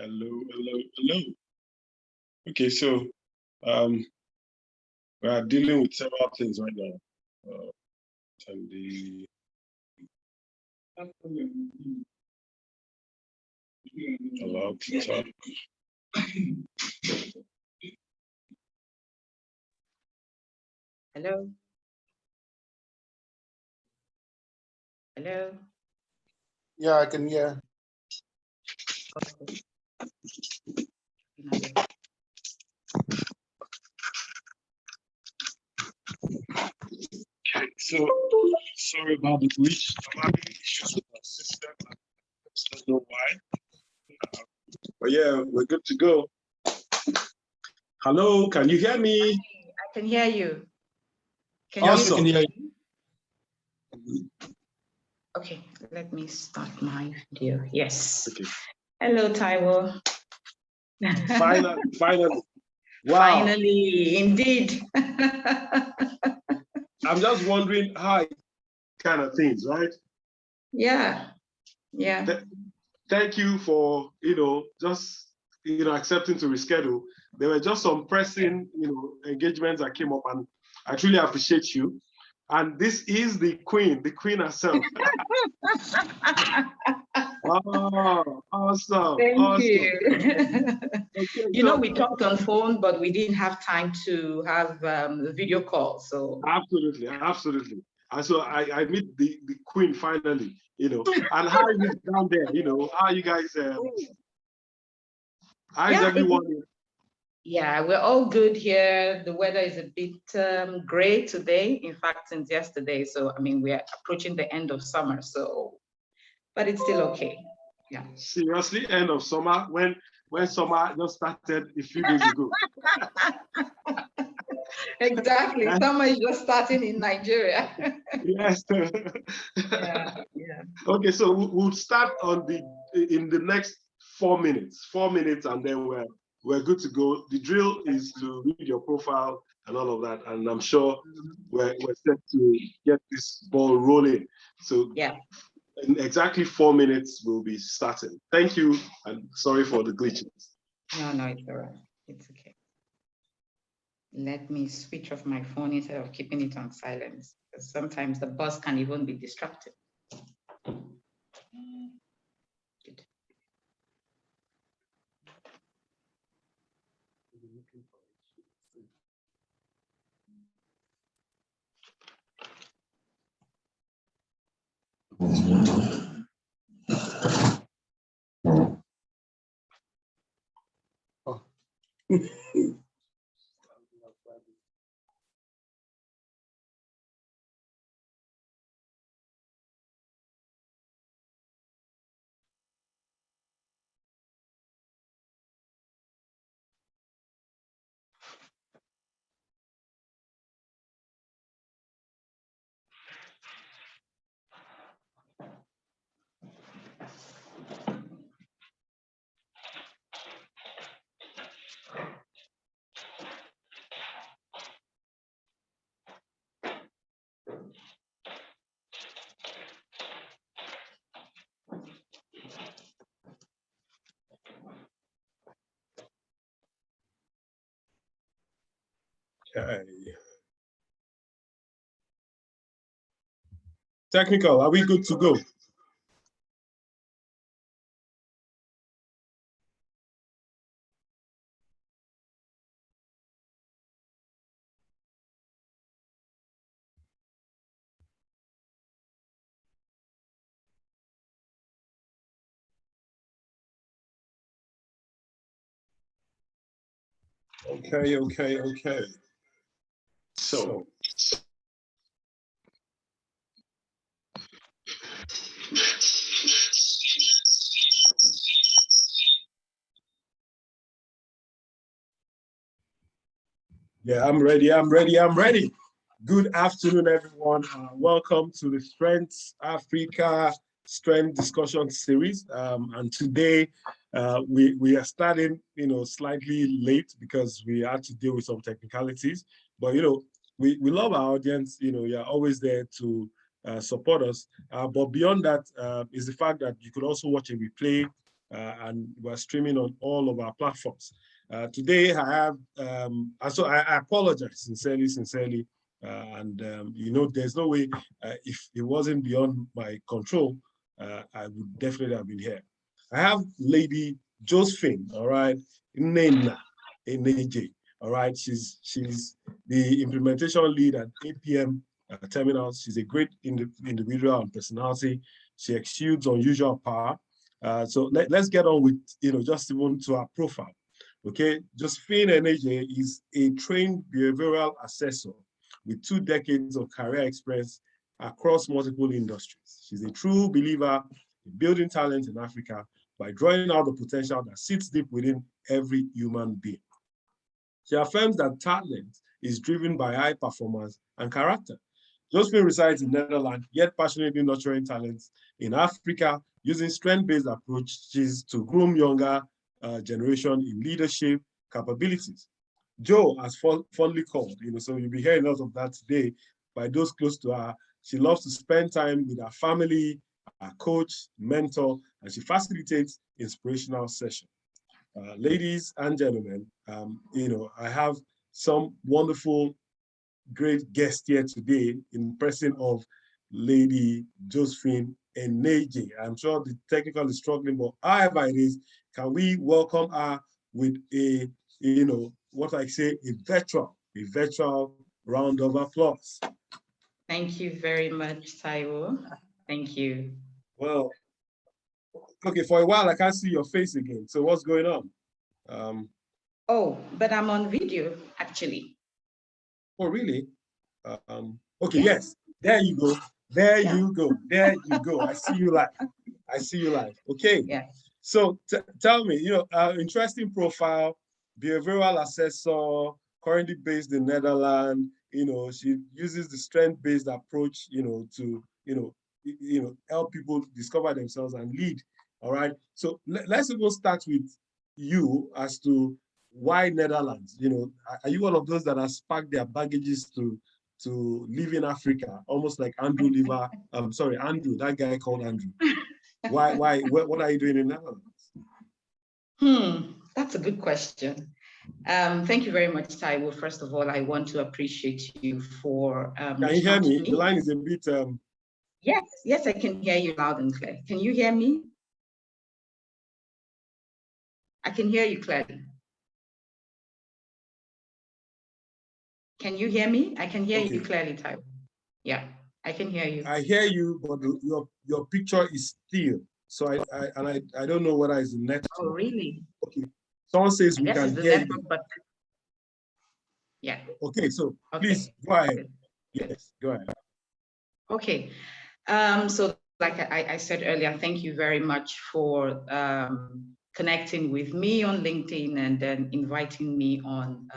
Hello, hello, hello. Okay, so we are dealing with several things right now. And the allowed to talk. Hello. Hello. Yeah, I can hear. Okay. Okay, so sorry about the glitch. I'm having issues with my system. I don't know why. But yeah, we're good to go. Hello, can you hear me? I can hear you. Can Awesome. You can hear you. Okay, let me start my video. Yes. Okay. Hello, Taiwo. Finally. Wow. Finally, indeed. I'm just wondering how kind of things, right? Yeah. Thank you for, just, accepting to reschedule. There were just some pressing, engagements that came up, and I truly appreciate you. And this is the queen herself. Oh, awesome. Thank you. Okay, we talked on phone, but we didn't have time to have the video call. So absolutely. And so I meet the queen finally, and how is it down there? How are you guys? How is everyone? Yeah, we're all good here. The weather is a bit gray today, in fact, since yesterday. So, we're approaching the end of summer, but it's still okay. Yeah. Seriously, end of summer, when summer just started a few days ago. Exactly. Summer is just starting in Nigeria. Yes. Yeah. Okay, so we'll start in the next 4 minutes. 4 minutes, and then we're good to go. The drill is to read your profile and all of that, and I'm sure we're set to get this ball rolling. So yeah, in exactly 4 minutes, we'll be starting. Thank you, and sorry for the glitches. No, it's all right. It's okay. Let me switch off my phone instead of keeping it on silence, because sometimes the buzz can even be distracting. Good. Oh. Okay. Technical, are we good to go? Okay. So, yeah, I'm ready. Good afternoon, everyone. Welcome to the Strengths Africa Strength Discussion Series. And today we are starting, slightly late because we had to deal with some technicalities. But we love our audience. You're always there to support us. But beyond that is the fact that you could also watch a replay and we're streaming on all of our platforms. Today, I have, so I apologize sincerely. There's no way, if it wasn't beyond my control, I would definitely have been here. I have Lady Josephine, all right, Nnenna, Eneje, all right. She's the implementation lead at APM Terminals. She's a great individual and personality. She exudes unusual power. So let's get on with, just even to our profile. Okay, Josephine Eneje is a trained behavioral assessor with 2 decades of career experience across multiple industries. She's a true believer in building talent in Africa by drawing out the potential that sits deep within every human being. She affirms that talent is driven by high performance and character. Josephine resides in Netherlands, yet passionately nurturing talents in Africa using strength-based approaches to groom younger generation in leadership capabilities. Joe, as fondly called, so you'll be hearing a lot of that today by those close to her. She loves to spend time with her family, her coach, mentor, and she facilitates inspirational sessions. Ladies and gentlemen, I have some wonderful, great guests here today in person of Lady Josephine Eneje. I'm sure the technical is struggling, but however it is, can we welcome her with a, what I say, a virtual round of applause. Thank you very much, Taiwo. Thank you. Well, okay, for a while I can't see your face again. So what's going on? Oh, but I'm on video, actually. Oh, really? Okay, yes. There you go. There you go. I see you live. Okay. Yeah. So tell me, interesting profile, behavioral assessor, currently based in Netherlands. She uses the strength-based approach, to help people discover themselves and lead. All right. So let's even start with you as to why Netherlands. Are you one of those that have packed their baggages to live in Africa, almost like Andrew, that guy called Andrew? Why? What are you doing in Netherlands? That's a good question. Thank you very much, Taiwo. First of all, I want to appreciate you for Can you hear me? The line is a bit Yes, I can hear you loud and clear. Can you hear me? I can hear you clearly. Can you hear me? I can hear you clearly, Taiwo. Yeah, I can hear you. I hear you, but your picture is still. So I don't know whether it's the network. Oh, really? Okay. Someone says we can hear you. But yeah. Okay, so please go ahead. Yes, go ahead. Okay. So like I said earlier, thank you very much for connecting with me on LinkedIn and then inviting me on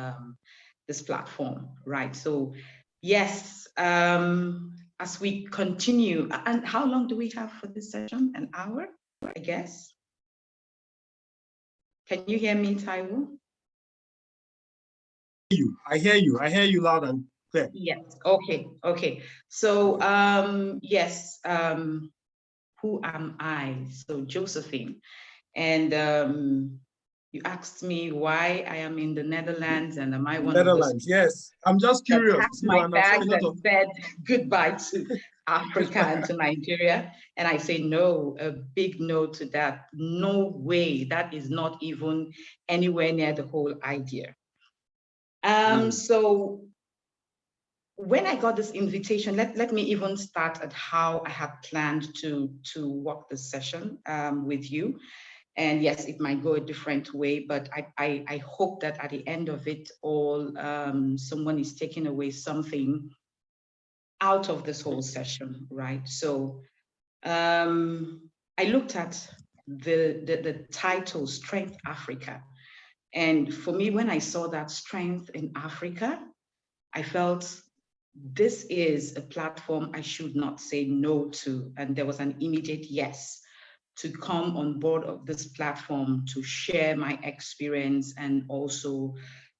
this platform, right? So yes, as we continue, and how long do we have for this session? An hour, I guess. Can you hear me, Taiwo? I hear you loud and clear. Yes, okay. So yes, who am I? So Josephine, and you asked me why I am in the Netherlands and am I one of those? Yes. I'm just curious. Packed my bags and said goodbye to Africa and to Nigeria. And I say no, a big no to that. No way. That is not even anywhere near the whole idea. So when I got this invitation, let me even start at how I had planned to walk this session with you. And yes, it might go a different way, but I hope that at the end of it all, someone is taking away something out of this whole session, right? So I looked at the title, Strength Africa. And for me, when I saw that strength in Africa, I felt this is a platform I should not say no to. And there was an immediate yes to come on board of this platform to share my experience and also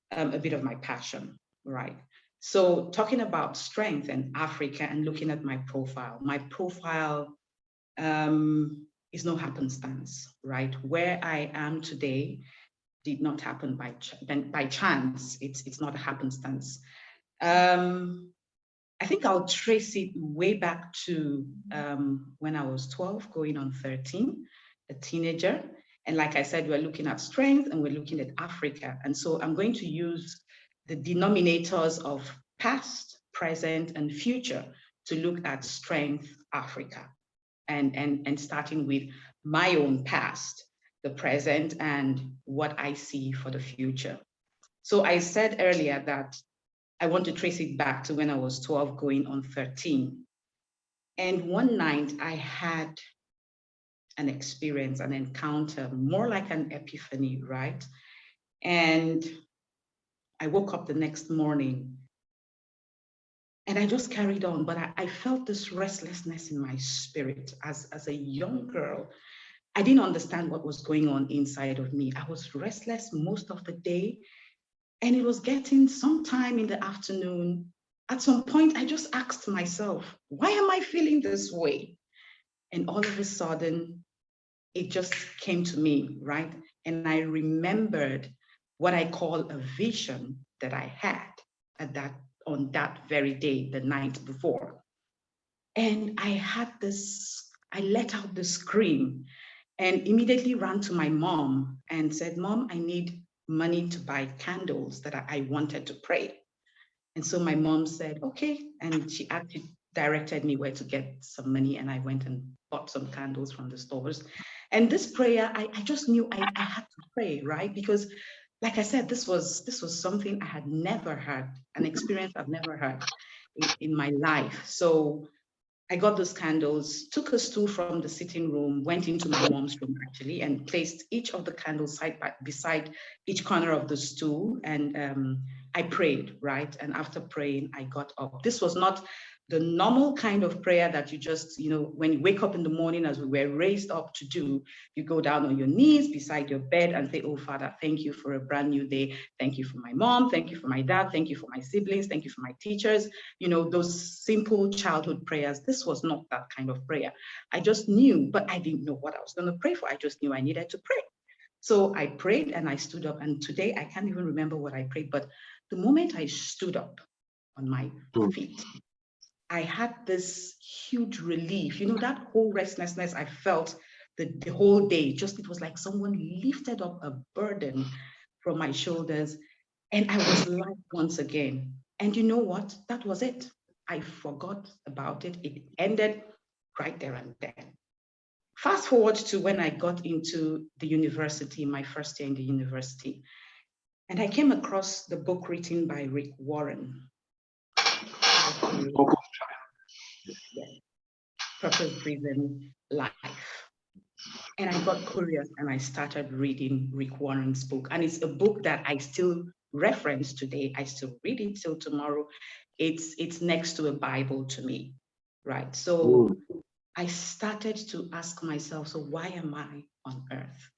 a bit of my passion, right? So talking about strength in Africa and looking at my profile is no happenstance, right? Where I am today did not happen by chance. It's not a happenstance. I think I'll trace it way back to when I was 12, going on 13, a teenager. And like I said, we're looking at strength and we're looking at Africa. And so I'm going to use the denominators of past, present, and future to look at strength Africa, and starting with my own past, the present, and what I see for the future. So I said earlier that I want to trace it back to when I was 12 going on 13. And one night I had an experience, an encounter, more like an epiphany, right? And I woke up the next morning and I just carried on, but I felt this restlessness in my spirit as a young girl. I didn't understand what was going on inside of me. I was restless most of the day. And it was getting sometime in the afternoon. At some point, I just asked myself, why am I feeling this way? And all of a sudden, it just came to me, right? And I remembered what I call a vision that I had on that very day, the night before. And I let out this scream and immediately ran to my mom and said, Mom, I need money to buy candles that I wanted to pray. And so my mom said, okay. And she actually directed me where to get some money. And I went and bought some candles from the stores. And this prayer, I just knew I had to pray, right? Because like I said, this was something I had never had, an experience I've never had in my life. So I got those candles, took a stool from the sitting room, went into my mom's room actually, and placed each of the candles beside each corner of the stool. And I prayed, right? And after praying, I got up. This was not the normal kind of prayer that you just, when you wake up in the morning, as we were raised up to do, you go down on your knees beside your bed and say, oh, Father, thank you for a brand new day. Thank you for my mom. Thank you for my dad. Thank you for my siblings. Thank you for my teachers. Those simple childhood prayers. This was not that kind of prayer. I just knew, but I didn't know what I was going to pray for. I just knew I needed to pray. So I prayed and I stood up. And today I can't even remember what I prayed, but the moment I stood up on my feet, I had this huge relief. That whole restlessness I felt the whole day, it was like someone lifted up a burden from my shoulders and I was light once again. And you know what? That was it. I forgot about it. It ended right there and then. Fast forward to when I got into the university, my first year in the university, and I came across the book written by Rick Warren. Purpose-Driven Life. And I got curious and I started reading Rick Warren's book. And it's a book that I still reference today. I still read it till tomorrow. It's next to a Bible to me, right? So I started to ask myself, so why am I on earth?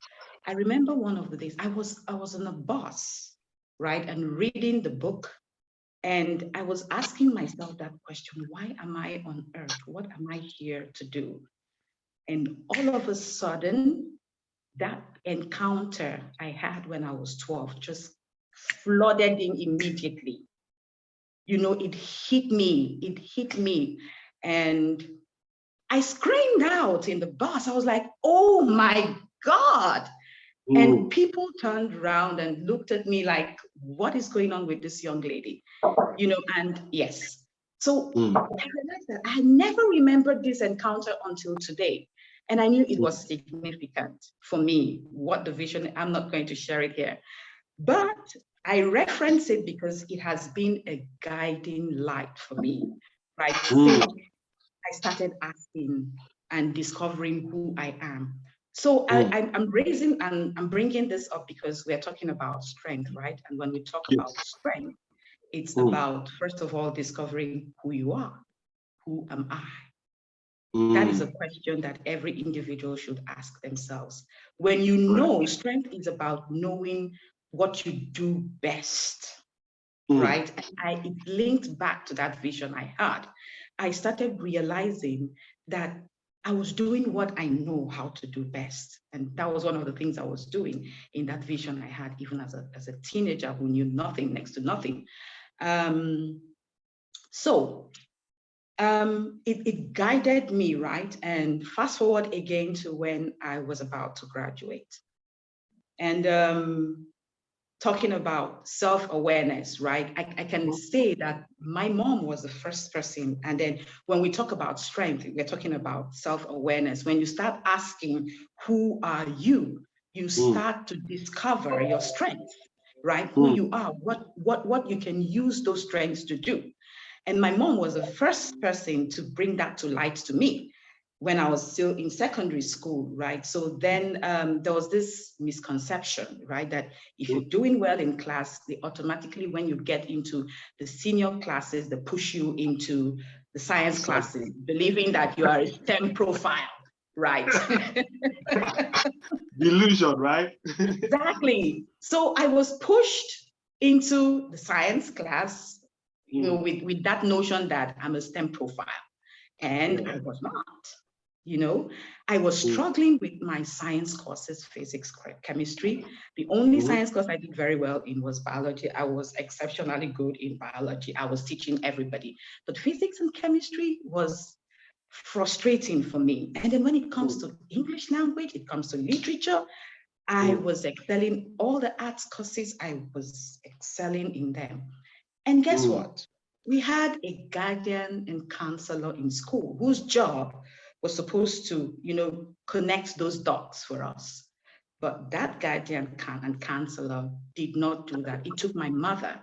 I remember one of the days I was on a bus, right? And reading the book. And I was asking myself that question, why am I on earth? What am I here to do? And all of a sudden, that encounter I had when I was 12 just flooded in immediately. It hit me. And I screamed out in the bus. I was like, oh my God. And people turned around and looked at me like, what is going on with this young lady? And yes. So I realized that I never remembered this encounter until today. And I knew it was significant for me, what the vision, I'm not going to share it here. But I reference it because it has been a guiding light for me, right? Since I started asking and discovering who I am. So I'm raising and I'm bringing this up because we're talking about strength, right? And when we talk about strength, it's about, first of all, discovering who you are. Who am I? That is a question that every individual should ask themselves. When you know, strength is about knowing what you do best, right? And it linked back to that vision I had. I started realizing that I was doing what I know how to do best. And that was one of the things I was doing in that vision I had, even as a teenager who knew nothing, next to nothing. It guided me, right? And fast forward again to when I was about to graduate. And talking about self-awareness, right? I can say that my mom was the first person. And then when we talk about strength, we're talking about self-awareness. When you start asking, who are you? You start to discover your strengths, right? Who you are, what you can use those strengths to do. And my mom was the first person to bring that to light to me when I was still in secondary school, right? So then there was this misconception, right? That if you're doing well in class, they automatically, when you get into the senior classes, they push you into the science classes, believing that you are a STEM profile, right? Delusion, right? Exactly. So I was pushed into the science class, you know, with that notion that I'm a STEM profile, and I was not. You know, I was struggling with my science courses, physics, chemistry. The only science course I did very well in was biology. I was exceptionally good in biology. I was teaching everybody. But physics and chemistry was frustrating for me. And then when it comes to English language, it comes to literature, I was excelling. All the arts courses, I was excelling in them. And guess what? We had a guardian and counselor in school whose job was supposed to, you know, connect those dots for us. But that guardian and counselor did not do that. It took my mother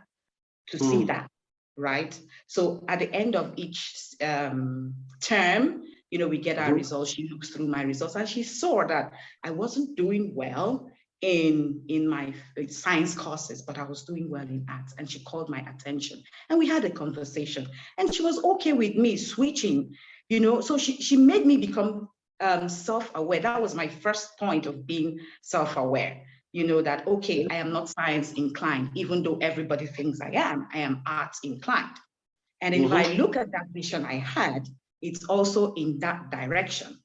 to see that, right? So at the end of each term, you know, we get our results. She looks through my results and she saw that I wasn't doing well in my science courses, but I was doing well in arts, and she called my attention and we had a conversation, and she was okay with me switching, you know. So she made me become self-aware. That was my first point of being self-aware, you know, that, okay, I am not science inclined, even though everybody thinks I am arts inclined. And if I look at that vision I had, it's also in that direction.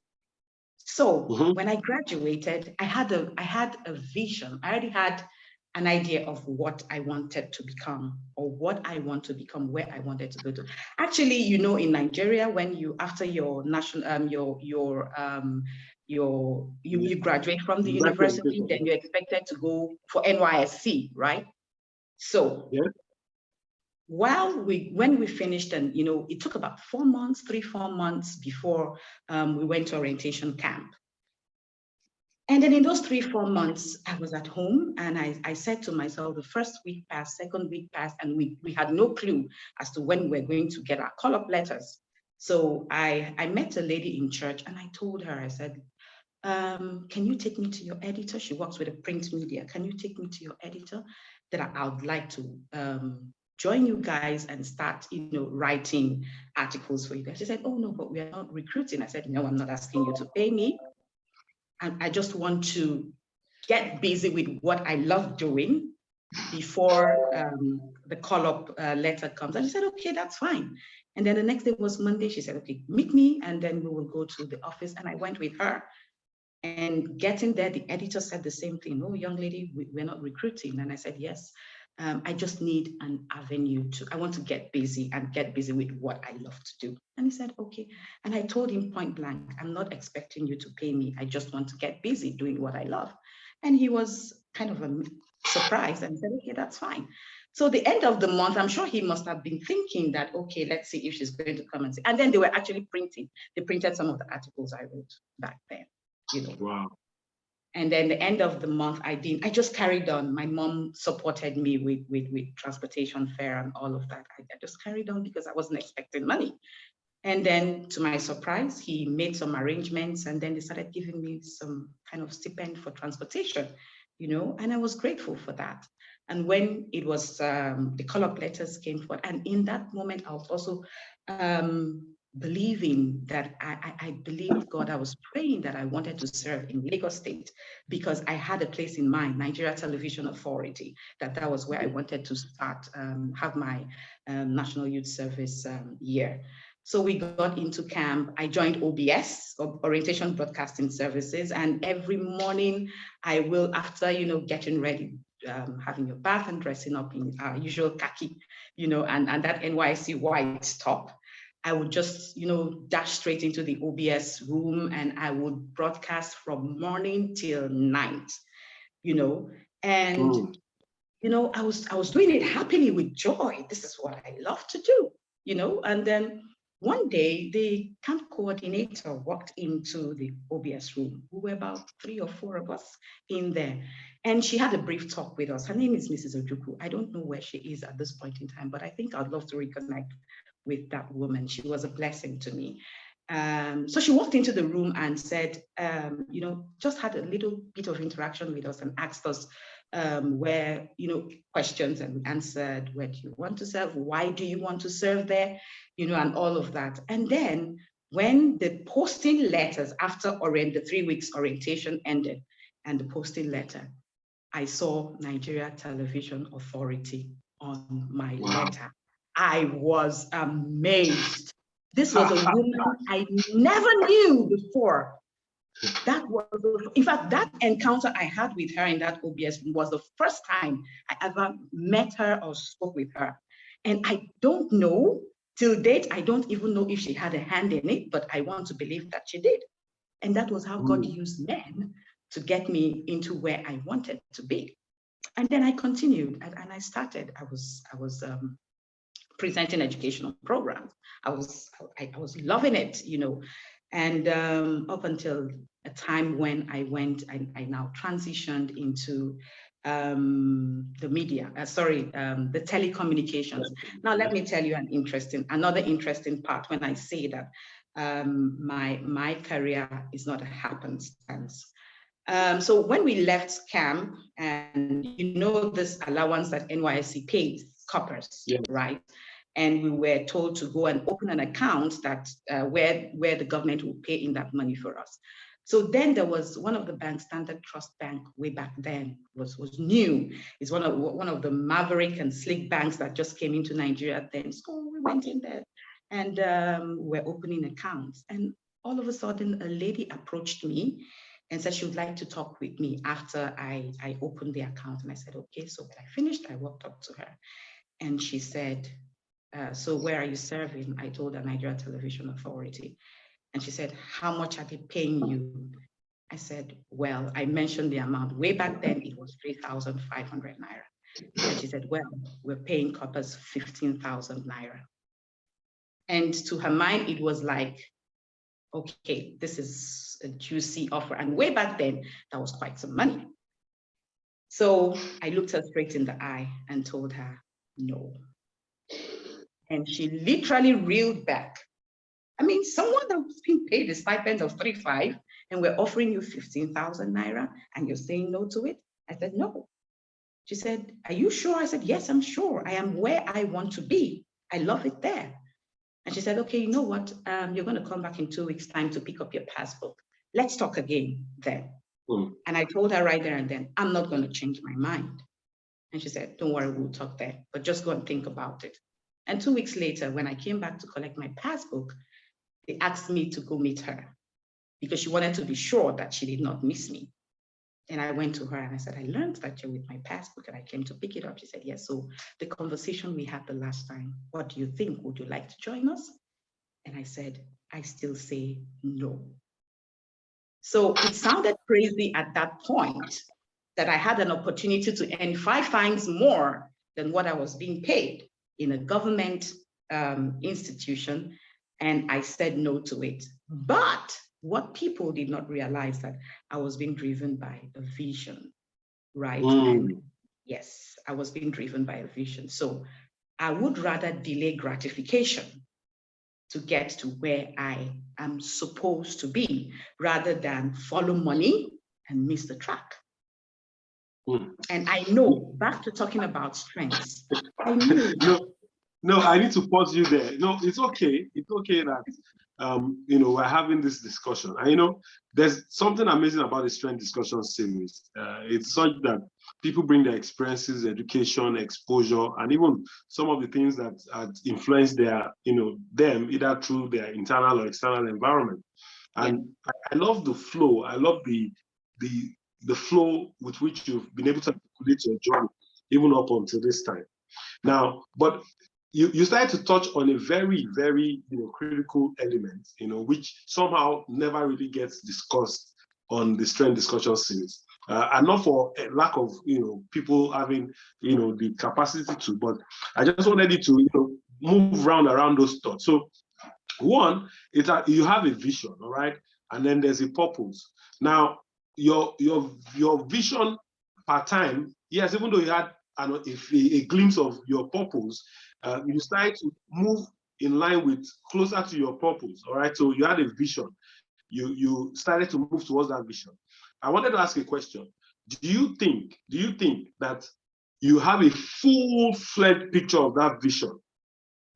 So when I graduated, I had a vision. I already had an idea of what I wanted to become, or what I want to become, where I wanted to go to. Actually, you know, in Nigeria, when you, after your national, you graduate from the university, then you're expected to go for NYSC, right? So when we finished, and you know, it took about 4 months, 3-4 months before we went to orientation camp. And then in those 3-4 months, I was at home, and I said to myself, the first week passed, second week passed, and we had no clue as to when we're going to get our call-up letters. So I met a lady in church, and I told her, I said, can you take me to your editor? She works with a print media. Can you take me to your editor? That I would like to join you guys and start, you know, writing articles for you guys. She said, oh no, but we are not recruiting. I said, no, I'm not asking you to pay me. And I just want to get busy with what I love doing before the call-up letter comes. And she said, okay, that's fine. And then the next day was Monday. She said, okay, meet me, and then we will go to the office. And I went with her. And getting there, the editor said the same thing. Oh, young lady, we're not recruiting. And I said, yes, I just need an avenue I want to get busy with what I love to do. And he said, okay. And I told him point blank, I'm not expecting you to pay me. I just want to get busy doing what I love. And he was kind of surprised and said, okay, that's fine. So the end of the month, I'm sure he must have been thinking that, okay, let's see if she's going to come and see. And then they were actually printing. They printed some of the articles I wrote back then. You know. Wow. And then the end of the month, I just carried on. My mom supported me with transportation fare and all of that. I just carried on because I wasn't expecting money. And then to my surprise, he made some arrangements, and then they started giving me some kind of stipend for transportation, you know, and I was grateful for that. And when it was, the call-up letters came forward, and in that moment, I was also believing that I believed God. I was praying that I wanted to serve in Lagos State because I had a place in mind, Nigeria Television Authority, that was where I wanted to start, have my National Youth Service year. So we got into camp. I joined OBS, Orientation Broadcasting Services, and every morning I will, after getting ready, having your bath and dressing up in our usual khaki, and that NYC white top, I would just dash straight into the OBS room, and I would broadcast from morning till night, and I was doing it happily with joy. This is what I love to do, and then one day, the camp coordinator walked into the OBS room. We were about 3 or 4 of us in there. And she had a brief talk with us. Her name is Mrs. Ojukwu. I don't know where she is at this point in time, but I think I'd love to reconnect with that woman. She was a blessing to me. So she walked into the room and said, just had a little bit of interaction with us and asked us where, questions, and we answered, where do you want to serve? Why do you want to serve there? And all of that. And then when the posting letters after the 3 weeks orientation ended and the posting letter, I saw Nigeria Television Authority on my letter. I was amazed. This was a woman I never knew before. That was, in fact, that encounter I had with her in that OBS was the first time I ever met her or spoke with her. And I don't know, till date, I don't even know if she had a hand in it, but I want to believe that she did. And that was how God used men to get me into where I wanted to be. And then I continued, and I started. I was presenting educational programs. I was loving it, and up until a time when I now transitioned into the media, the telecommunications. Now, let me tell you another interesting part when I say that my career is not a happenstance. So when we left camp, and this allowance that NYSC pays coppers, right? And we were told to go and open an account that where the government will pay in that money for us. So then there was one of the banks, Standard Trust Bank, way back then was new. It's one of the maverick and slick banks that just came into Nigeria then. So we went in there and we're opening accounts. And all of a sudden, a lady approached me and said she would like to talk with me after I opened the account. And I said, okay. So when I finished, I walked up to her and she said, so where are you serving? I told her Nigeria Television Authority. And she said, how much are they paying you? I said, well, I mentioned the amount. Way back then, it was 3,500 naira. And she said, well, we're paying coppers 15,000 naira. And to her mind, it was like, okay, this is a juicy offer. And way back then, that was quite some money. So I looked her straight in the eye and told her, no. And she literally reeled back. I mean, someone that's being paid a stipend of 3,500 and we're offering you 15,000 naira and you're saying no to it? I said, no. She said, are you sure? I said, yes, I'm sure. I am where I want to be. I love it there. And she said, okay, you know what? You're going to come back in 2 weeks' time to pick up your passbook. Let's talk again then. And I told her right there and then, I'm not going to change my mind. And she said, don't worry, we'll talk there, but just go and think about it. And 2 weeks later, when I came back to collect my passbook, they asked me to go meet her because she wanted to be sure that she did not miss me. And I went to her and I said, I learned that you're with my passbook and I came to pick it up. She said, yes. So the conversation we had the last time, what do you think? Would you like to join us? And I said, I still say no. So it sounded crazy at that point that I had an opportunity to earn 5 times more than what I was being paid in a government institution. And I said no to it. But what people did not realize that I was being driven by a vision, right? And yes, I was being driven by a vision. So I would rather delay gratification to get to where I am supposed to be rather than follow money and miss the track. And I know, back to talking about strengths, I know. No, I need to pause you there. No, it's okay. It's okay that we're having this discussion. And there's something amazing about the strength discussion series. It's such that people bring their experiences, education, exposure, and even some of the things that influence their, them either through their internal or external environment. And I love the flow. I love the flow with which you've been able to articulate your journey, even up until this time. Now, but you started to touch on a very, very critical element, which somehow never really gets discussed on the strength discussion series. And not for a lack of people having the capacity to, but I just wanted you to move around those thoughts. So one is that you have a vision, all right, and then there's a purpose. Now your vision part time, yes, even though you had a glimpse of your purpose, you started to move in line with closer to your purpose, all right. So you had a vision, you started to move towards that vision. I wanted to ask a question. Do you think that you have a full-fledged picture of that vision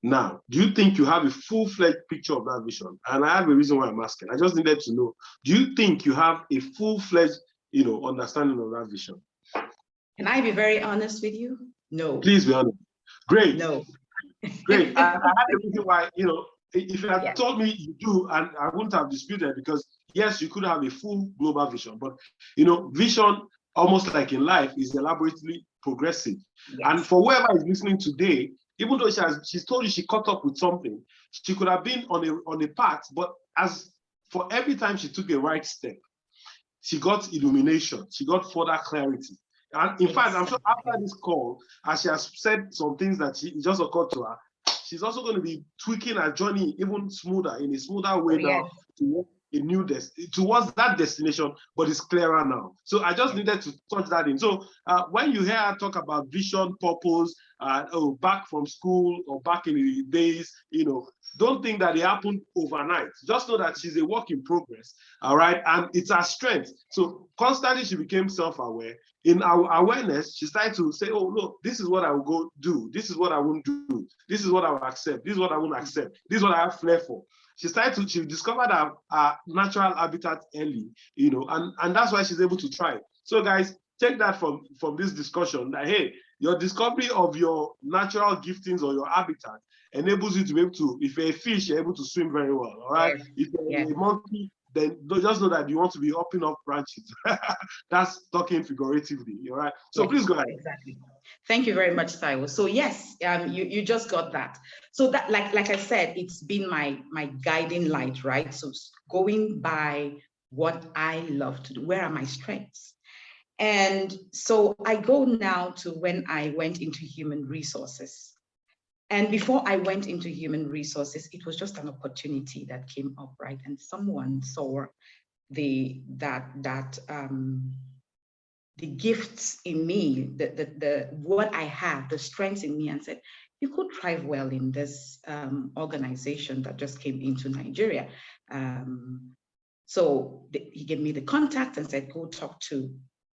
now? Do you think you have a full-fledged picture of that vision? And I have a reason why I'm asking. I just needed to know, do you think you have a full-fledged understanding of that vision? Can I be very honest with you? No. Please be honest. Great. No. Great. I have a reason why, if you had told me you do, and I wouldn't have disputed, because yes, you could have a full global vision, but vision, almost like in life, is elaborately progressive. Yes. And for whoever is listening today, even though she's told you she caught up with something, she could have been on a path, but as for every time she took a right step, she got illumination, she got further clarity. And in fact, I'm sure after this call, as she has said some things that just occurred to her, she's also going to be tweaking her journey even smoother, in a smoother way now, to a new towards that destination, but it's clearer now. So I just needed to touch that in. So when you hear her talk about vision, purpose, back from school or back in the days, don't think that it happened overnight. Just know that she's a work in progress, all right? And it's her strength. So constantly she became self-aware. In our awareness, she started to say, oh, look, this is what I will go do. This is what I won't do. This is what I will accept. This is what I won't accept. This is what I have flair for. She discovered her natural habitat early, and that's why she's able to thrive. So guys, take that from this discussion that, hey, your discovery of your natural giftings or your habitat enables you to be able to, if you're a fish, you're able to swim very well, all right? Yes. If you're a monkey, then just know that you want to be hopping off branches. That's talking figuratively, all right? So please go ahead. Exactly. Thank you very much, Taiwo. So yes, you just got that. So that, like I said, it's been my guiding light, right? So going by what I love to do, where are my strengths? And so I go now to when I went into human resources. And before I went into human resources, it was just an opportunity that came up, right? And someone saw the gifts in me, the what I have, the strengths in me, and said, you could thrive well in this organization that just came into Nigeria. So he gave me the contact and said, go talk to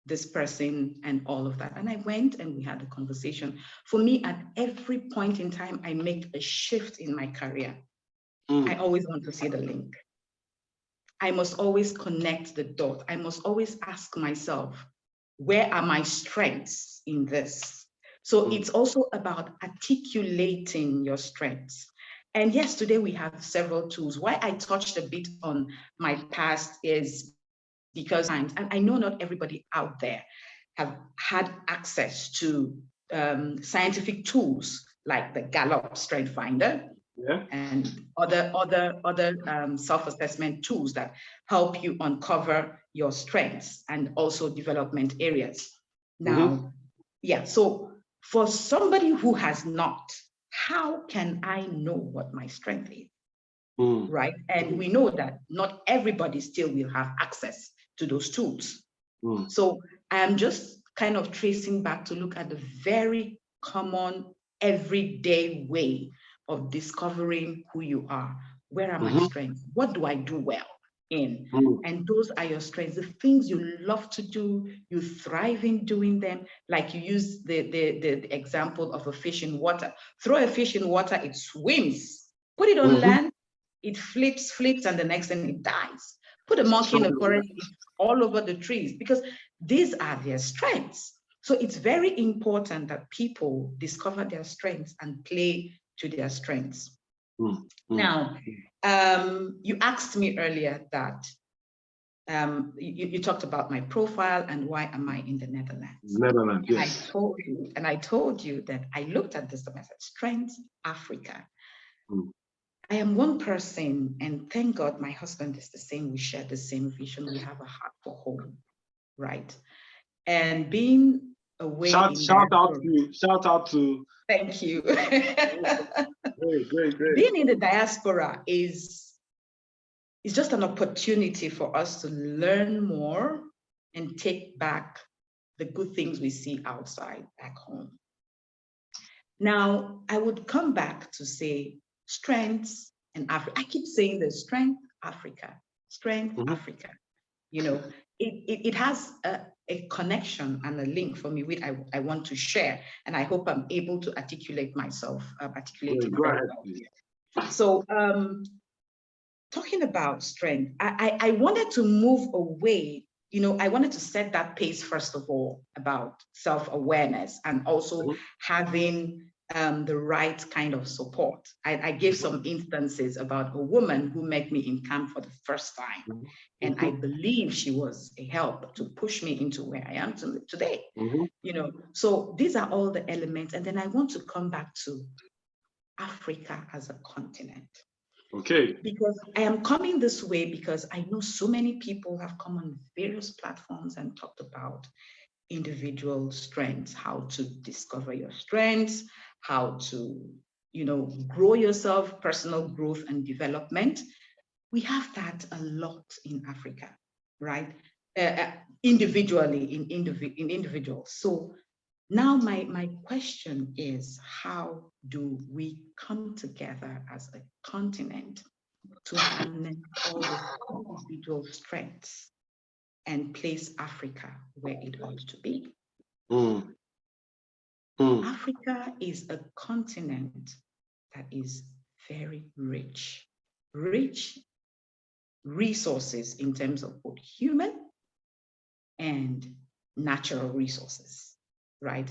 this person and all of that. And I went and we had a conversation. For me, at every point in time, I make a shift in my career. I always want to see the link. I must always connect the dot. I must always ask myself, where are my strengths in this? So it's also about articulating your strengths. And yes, today we have several tools. Why I touched a bit on my past is because, and I know not everybody out there have had access to scientific tools like the Gallup Strength Finder, and other self-assessment tools that help you uncover your strengths and also development areas. Now, so for somebody who has not, how can I know what my strength is? Right? And we know that not everybody still will have access to those tools. So I am just kind of tracing back to look at the very common everyday way of discovering who you are. Where are my strengths? What do I do well in? And those are your strengths, the things you love to do, you thrive in doing them. Like you use the example of a fish in water. Throw a fish in water, it swims. Put it on land, it flips, and the next thing it dies. Put a monkey in a forest, it's all over the trees, because these are their strengths. So it's very important that people discover their strengths and play to their strengths. Now, you asked me earlier that you talked about my profile and why am I in the Netherlands? Netherlands, yes. I told you that I looked at this as Strengths Africa. I am one person, and thank God my husband is the same. We share the same vision. We have a heart for home, right? And being away. Shout out to. Thank you. Great. Being in the diaspora is just an opportunity for us to learn more and take back the good things we see outside back home. Now, I would come back to say strengths and Africa. I keep saying the strength Africa, strength Africa. You know, it has a connection and a link for me, which I want to share, and I hope I'm able to articulate myself, it very well. So, talking about strength, I wanted to move away. You know, I wanted to set that pace first of all about self-awareness and also having the right kind of support. I gave some instances about a woman who met me in camp for the first time, and I believe she was a help to push me into where I am today. You know, so these are all the elements, and then I want to come back to Africa as a continent. Okay. Because I am coming this way because I know so many people have come on various platforms and talked about individual strengths, how to discover your strengths, how to, you know, grow yourself, personal growth and development. We have that a lot in Africa, right? Individually, in individuals. So now my question is, how do we come together as a continent to harness all these individual strengths and place Africa where it ought to be? Africa is a continent that is very rich resources in terms of both human and natural resources, right?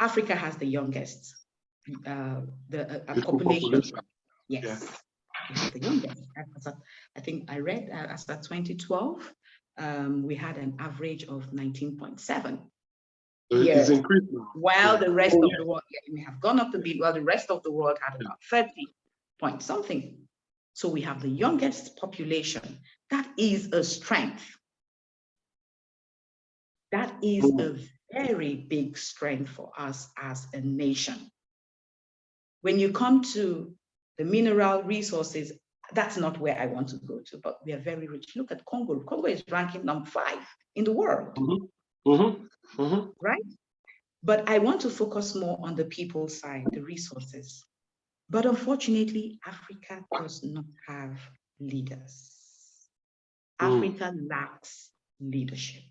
Africa has the youngest population. Yes, we have the youngest. I think I read as of 2012, we had an average of 19.7. It's increased now. While the rest of the world, it may have gone up a bit, while the rest of the world had about 30 point something. So we have the youngest population. That is a strength. That is a very big strength for us as a nation. When you come to the mineral resources, that's not where I want to go to, but we are very rich. Look at Congo. Congo is ranking number 5 in the world, right? But I want to focus more on the people side, the resources. But unfortunately, Africa does not have leaders. Africa lacks leadership.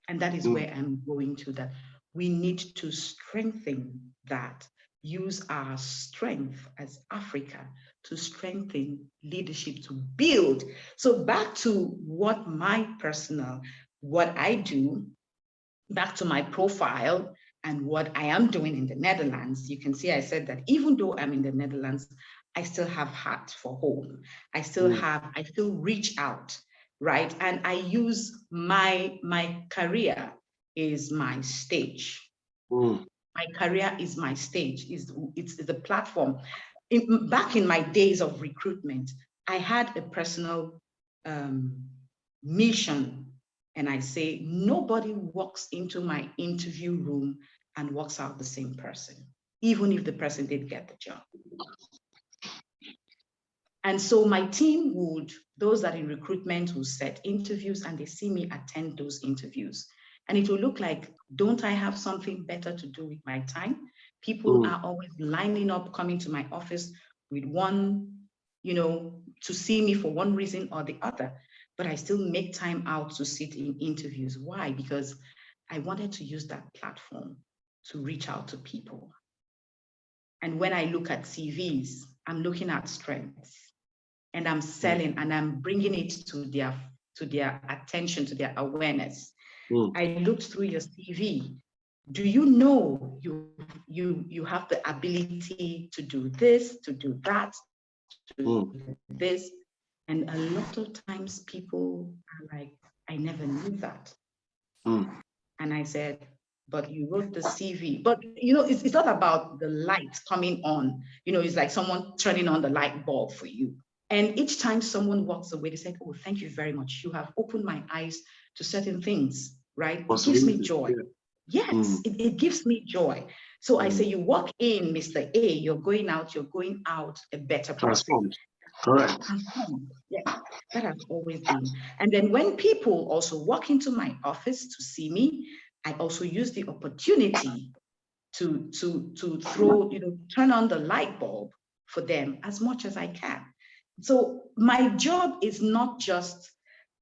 And that is where I'm going to, that we need to strengthen that, use our strength as Africa to strengthen leadership, to build. So back to what I do, back to my profile and what I am doing in the Netherlands. You can see I said that even though I'm in the Netherlands, I still have heart for home. I still reach out, right? And I use my career is my stage. My career is my stage. It's the platform. Back in my days of recruitment, I had a personal mission. And I say, nobody walks into my interview room and walks out the same person, even if the person did get the job. And so my team those that in recruitment will set interviews and they see me attend those interviews. And it will look like, don't I have something better to do with my time? People are always lining up, coming to my office with one, you know, to see me for one reason or the other. But I still make time out to sit in interviews. Why? Because I wanted to use that platform to reach out to people. And when I look at CVs, I'm looking at strengths and I'm selling and I'm bringing it to their attention, to their awareness. I looked through your CV. Do you know you have the ability to do this, to do that, to do this? And a lot of times people are like, I never knew that. And I said, but you wrote the CV. But you know, it's not about the light coming on. You know, it's like someone turning on the light bulb for you. And each time someone walks away, they said, oh, thank you very much. You have opened my eyes to certain things, right? It gives me joy. Yeah. Yes, it gives me joy. So I say, you walk in, Mr. A, you're going out a better person. Correct. Yeah, that has always been. And then when people also walk into my office to see me, I also use the opportunity to throw, turn on the light bulb for them as much as I can. So my job is not just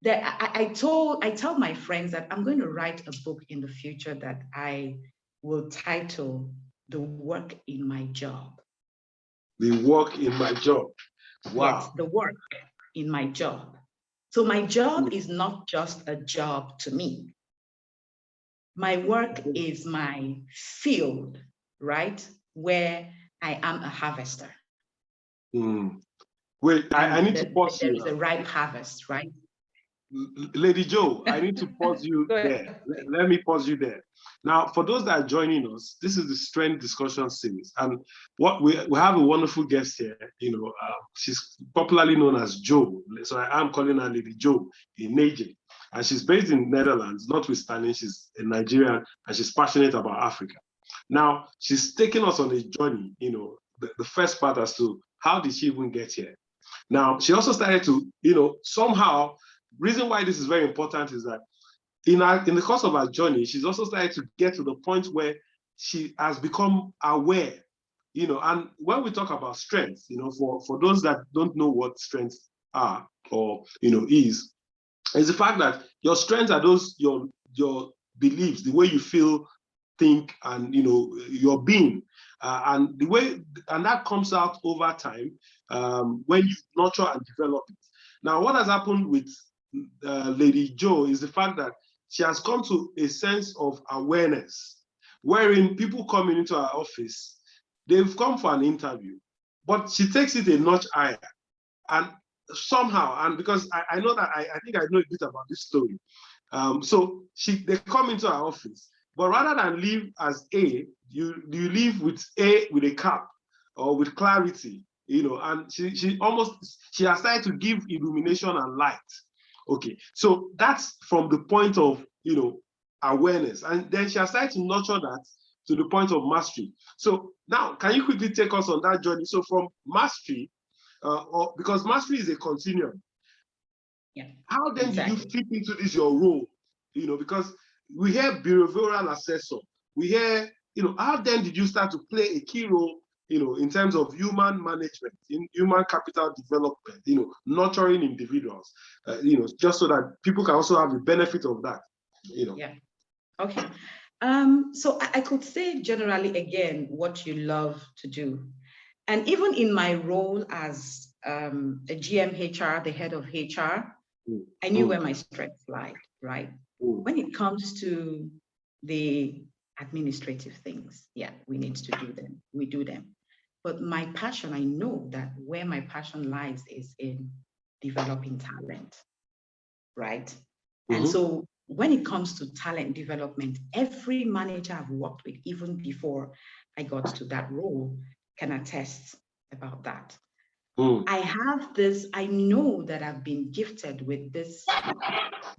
that. I tell my friends that I'm going to write a book in the future that I will title The Work in My Job. The work in my job. Wow. Yes, the work in my job. So my job is not just a job to me. My work is my field, right? Where I am a harvester. Wait, I need to pause you. There is a ripe harvest, right? Lady Joe, I need to pause you there. Let me pause you there. Now, for those that are joining us, this is the Strength Discussion Series. And what we have a wonderful guest here. She's popularly known as Joe. So I am calling her Lady Joe Eneje. And she's based in Netherlands, notwithstanding she's a Nigerian and she's passionate about Africa. Now, she's taking us on a journey, the first part as to how did she even get here? Now, she also started to, somehow, reason why this is very important is that in the course of her journey, she's also started to get to the point where she has become aware, and when we talk about strength, for those that don't know what strengths are or, is the fact that your strengths are those, your beliefs, the way you feel, think, and, your being, and the way, and that comes out over time when you nurture and develop it. Now, what has happened with Lady Joe is the fact that she has come to a sense of awareness, wherein people coming into her office, they've come for an interview, but she takes it a notch higher. And somehow, and because I know that I think I know a bit about this story. So they come into our office, but rather than leave as A, you leave with A with a cap or with clarity, and she has started to give illumination and light. Okay, so that's from the point of awareness, and then she has started to nurture that to the point of mastery. So now, can you quickly take us on that journey? So from mastery, because mastery is a continuum. Yeah. How then did you fit into this your role? Because we hear behavioral assessor, we hear, how then did you start to play a key role, in terms of human management, in human capital development, nurturing individuals, just so that people can also have the benefit of that, Yeah. Okay. So I could say generally, again, what you love to do. And even in my role as a GM HR, the head of HR, I knew where my strengths lied, right? When it comes to the administrative things, yeah, we need to do them. We do them. But my passion, I know that where my passion lies is in developing talent, right? And so when it comes to talent development, every manager I've worked with, even before I got to that role, can attest about that. I have this, I know that I've been gifted with this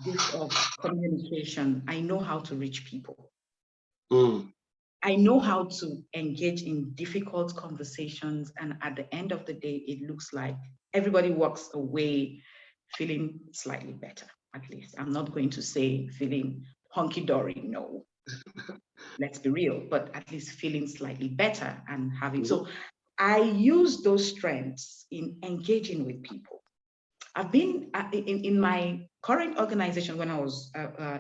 gift of communication. I know how to reach people. I know how to engage in difficult conversations. And at the end of the day, it looks like everybody walks away feeling slightly better, at least. I'm not going to say feeling hunky-dory, no. Let's be real, but at least feeling slightly better and having, so I use those strengths in engaging with people. I've been in my current organization when I was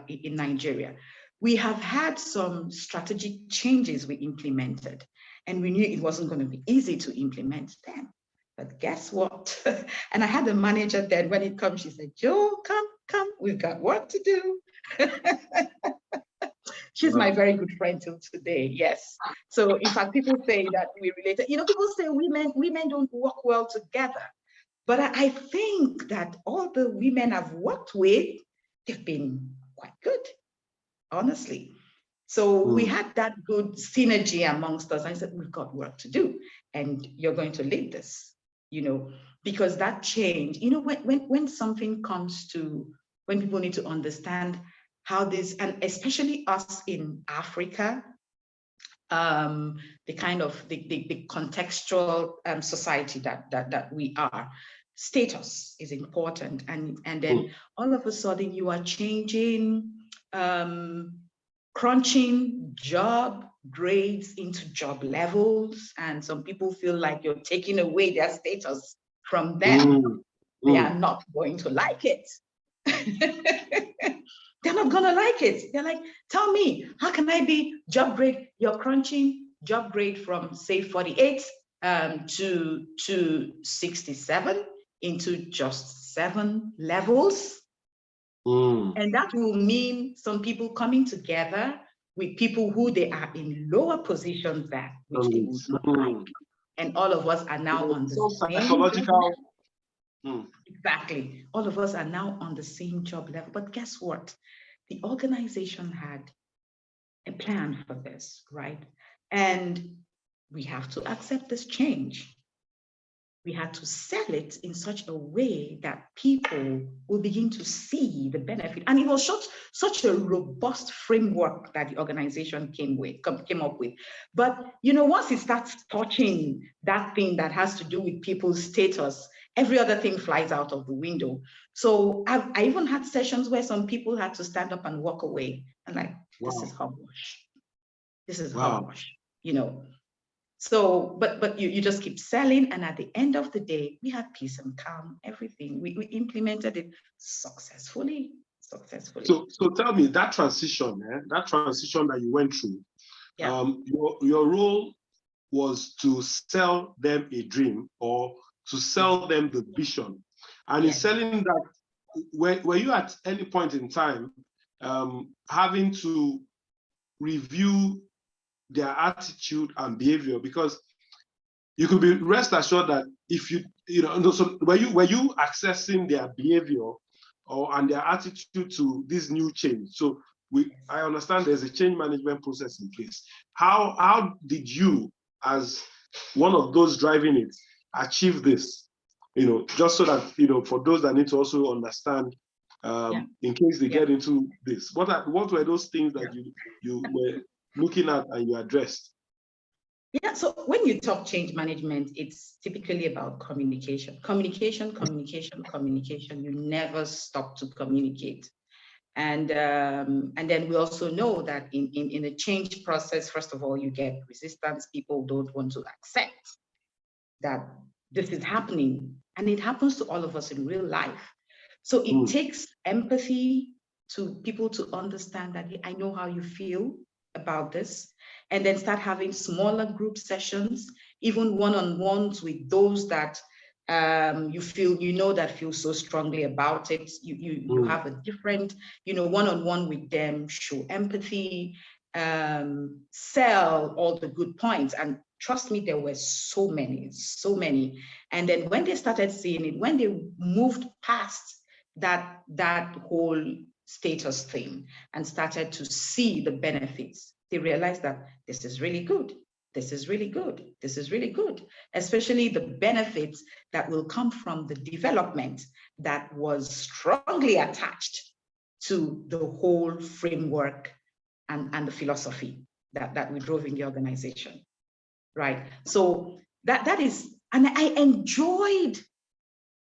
in Nigeria, we have had some strategic changes we implemented, and we knew it wasn't going to be easy to implement them. But guess what? And I had a manager then, when it comes, she said, Joe, come, we've got work to do. She's my very good friend till today, yes. So in fact, people say that we related. People say women don't work well together. But I think that all the women I've worked with, they've been quite good, honestly. So we had that good synergy amongst us. I said, we've got work to do, and you're going to lead this, because that change, when something comes to, when people need to understand how this, and especially us in Africa, the kind of the contextual society that we are, status is important, and then all of a sudden you are changing, crunching job grades into job levels, and some people feel like you're taking away their status from them. They are not going to like it. They're not gonna like it. They're like, tell me, how can I be job grade? You're crunching job grade from say 48 to 67 into just 7 levels. And that will mean some people coming together with people who they are in lower positions than, which they would not like. And all of us are now on the same psychological. Exactly. All of us are now on the same job level. But guess what? The organization had a plan for this, right? And we have to accept this change. We had to sell it in such a way that people will begin to see the benefit. And it was such a robust framework that the organization came up with. But once it starts touching that thing that has to do with people's status, every other thing flies out of the window. So I even had sessions where some people had to stand up and walk away. And like, this is hogwash. This is hogwash, So, but you just keep selling, and at the end of the day, we had peace and calm, everything. We implemented it successfully. So tell me, that transition that you went through, your role was to sell them a dream or to sell them the vision. And in selling that, were you at any point in time having to review their attitude and behavior? Because you could be rest assured that if so were you accessing their behavior and their attitude to this new change? So I understand there's a change management process in place. How did you, as one of those driving it, achieve this? Just so that for those that need to also understand, in case they get into this, what were those things that you were looking at and you addressed? Yeah, so when you talk change management, it's typically about communication. Communication. You never stop to communicate. And then we also know that in a change process, first of all, you get resistance. People don't want to accept that this is happening. And it happens to all of us in real life. So it takes empathy to people to understand that, I know how you feel about this, and then start having smaller group sessions, even one-on-ones with those that you feel, that feel so strongly about it. You have a different, one-on-one with them, show empathy, sell all the good points. And trust me, there were so many. And then when they started seeing it, when they moved past that whole status thing and started to see the benefits, they realized that this is really good. This is really good, especially the benefits that will come from the development that was strongly attached to the whole framework and the philosophy that we drove in the organization, right? So that is, and I enjoyed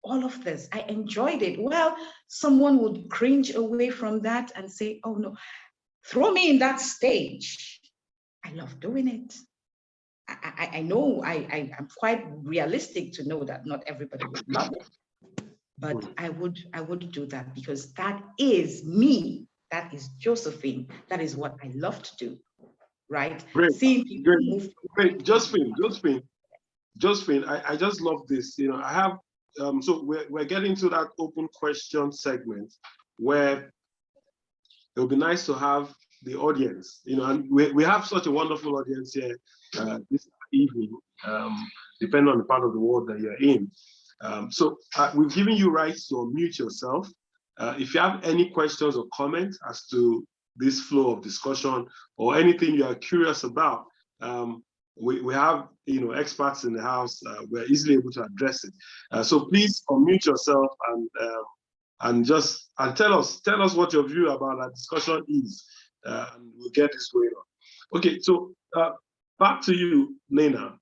all of this. I enjoyed it. Well, someone would cringe away from that and say, oh no, throw me in that stage. I love doing it. I know I'm quite realistic to know that not everybody would love it, but I would do that because that is me. That is Josephine. That is what I love to do, right? Great. Seeing people move. Great. Josephine, I just love this. I have so we're getting to that open question segment where it would be nice to have the audience, and we have such a wonderful audience here this evening, depending on the part of the world that you're in. So we've given you rights to unmute yourself. If you have any questions or comments as to this flow of discussion or anything you are curious about, we have experts in the house. We're easily able to address it. So please unmute yourself and tell us what your view about our discussion is, and we'll get this going on. Okay, so back to you, Nnenna.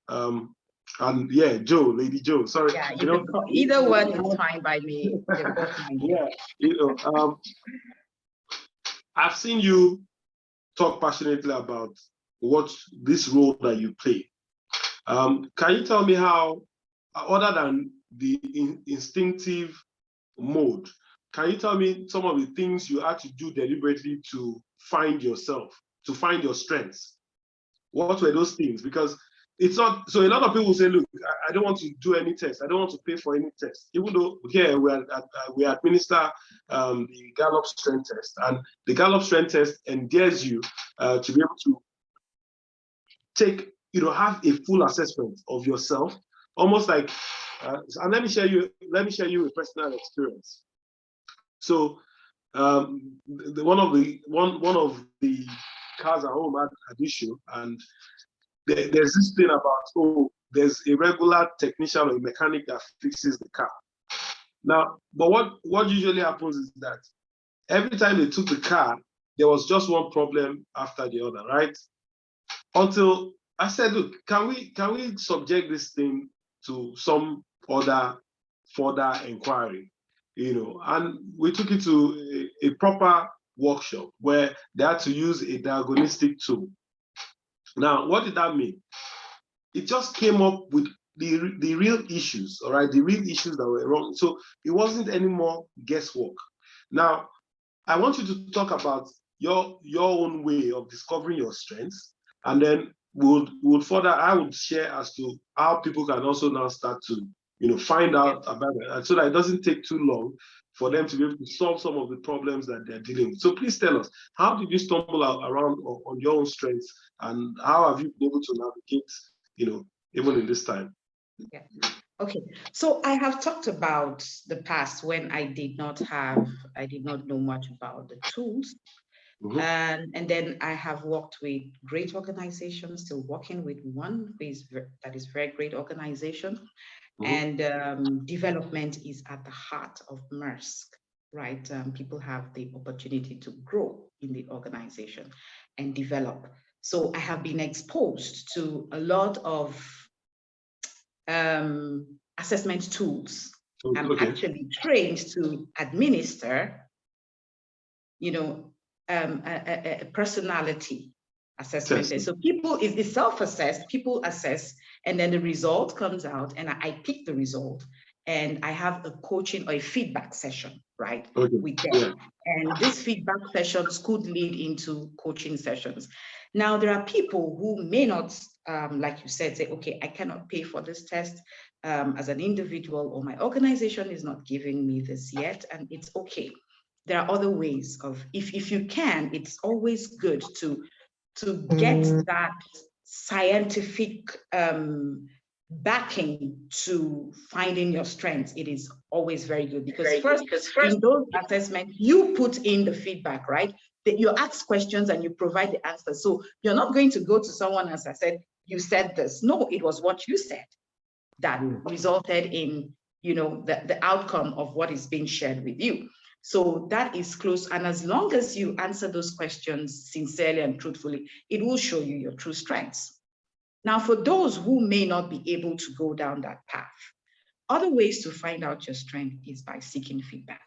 And yeah, Joe, Lady Joe. Sorry, Yeah, either one is fine by me. They're both fine. Yeah, I've seen you talk passionately about what this role that you play. Can you tell me how, other than the instinctive mode, can you tell me some of the things you had to do deliberately to find yourself, to find your strengths? What were those things? Because it's not, so a lot of people say, look, I don't want to do any test. I don't want to pay for any test. Even though here we administer the Gallup strength test, and the Gallup strength test endears you to be able to take, have a full assessment of yourself, almost like, and let me share you a personal experience. So one of the cars at home had an issue, and there's this thing about, there's a regular technician or a mechanic that fixes the car. Now, but what usually happens is that every time they took the car, there was just one problem after the other, right? Until I said, look, can we subject this thing to some other further inquiry? And we took it to a proper workshop where they had to use a diagnostic tool. Now, what did that mean? It just came up with the real issues, all right, the real issues that were wrong. So it wasn't any more guesswork. Now, I want you to talk about your own way of discovering your strengths, and then I would share as to how people can also now start to find out about it, so that it doesn't take too long for them to be able to solve some of the problems that they're dealing with. So please tell us, how did you stumble around on your own strengths, and how have you been able to navigate, even in this time? Yeah. Okay. So I have talked about the past when I did not know much about the tools. Mm-hmm. And then I have worked with great organizations, still working with one that is very great organization. Mm-hmm. And development is at the heart of Maersk, right? People have the opportunity to grow in the organization and develop. So I have been exposed to a lot of assessment tools. Okay. I'm actually trained to administer, a personality assessment. Testing. So people is self-assessed, people assess, and then the result comes out, and I pick the result, and I have a coaching or a feedback session, right, with them. Yeah. And these feedback sessions could lead into coaching sessions. Now, there are people who may not, like you said, say, okay, I cannot pay for this test as an individual, or my organization is not giving me this yet, and it's okay. There are other ways of, if you can, it's always good to get that scientific backing to finding your strengths. It is always very good, because first in those assessments, you put in the feedback, right? That you ask questions and you provide the answers. So you're not going to go to someone, as I said, you said this. No, it was what you said that resulted in, the outcome of what is being shared with you. So that is close. And as long as you answer those questions sincerely and truthfully, it will show you your true strengths. Now, for those who may not be able to go down that path, other ways to find out your strength is by seeking feedback.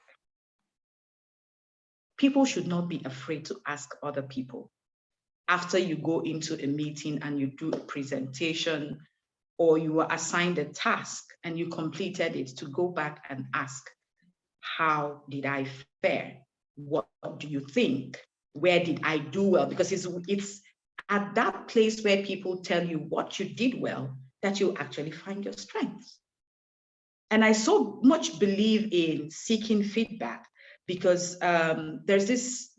People should not be afraid to ask other people. After you go into a meeting and you do a presentation, or you were assigned a task and you completed it, to go back and ask, how did I fare? What do you think? Where did I do well? Because it's at that place where people tell you what you did well that you actually find your strengths. And I so much believe in seeking feedback, because there's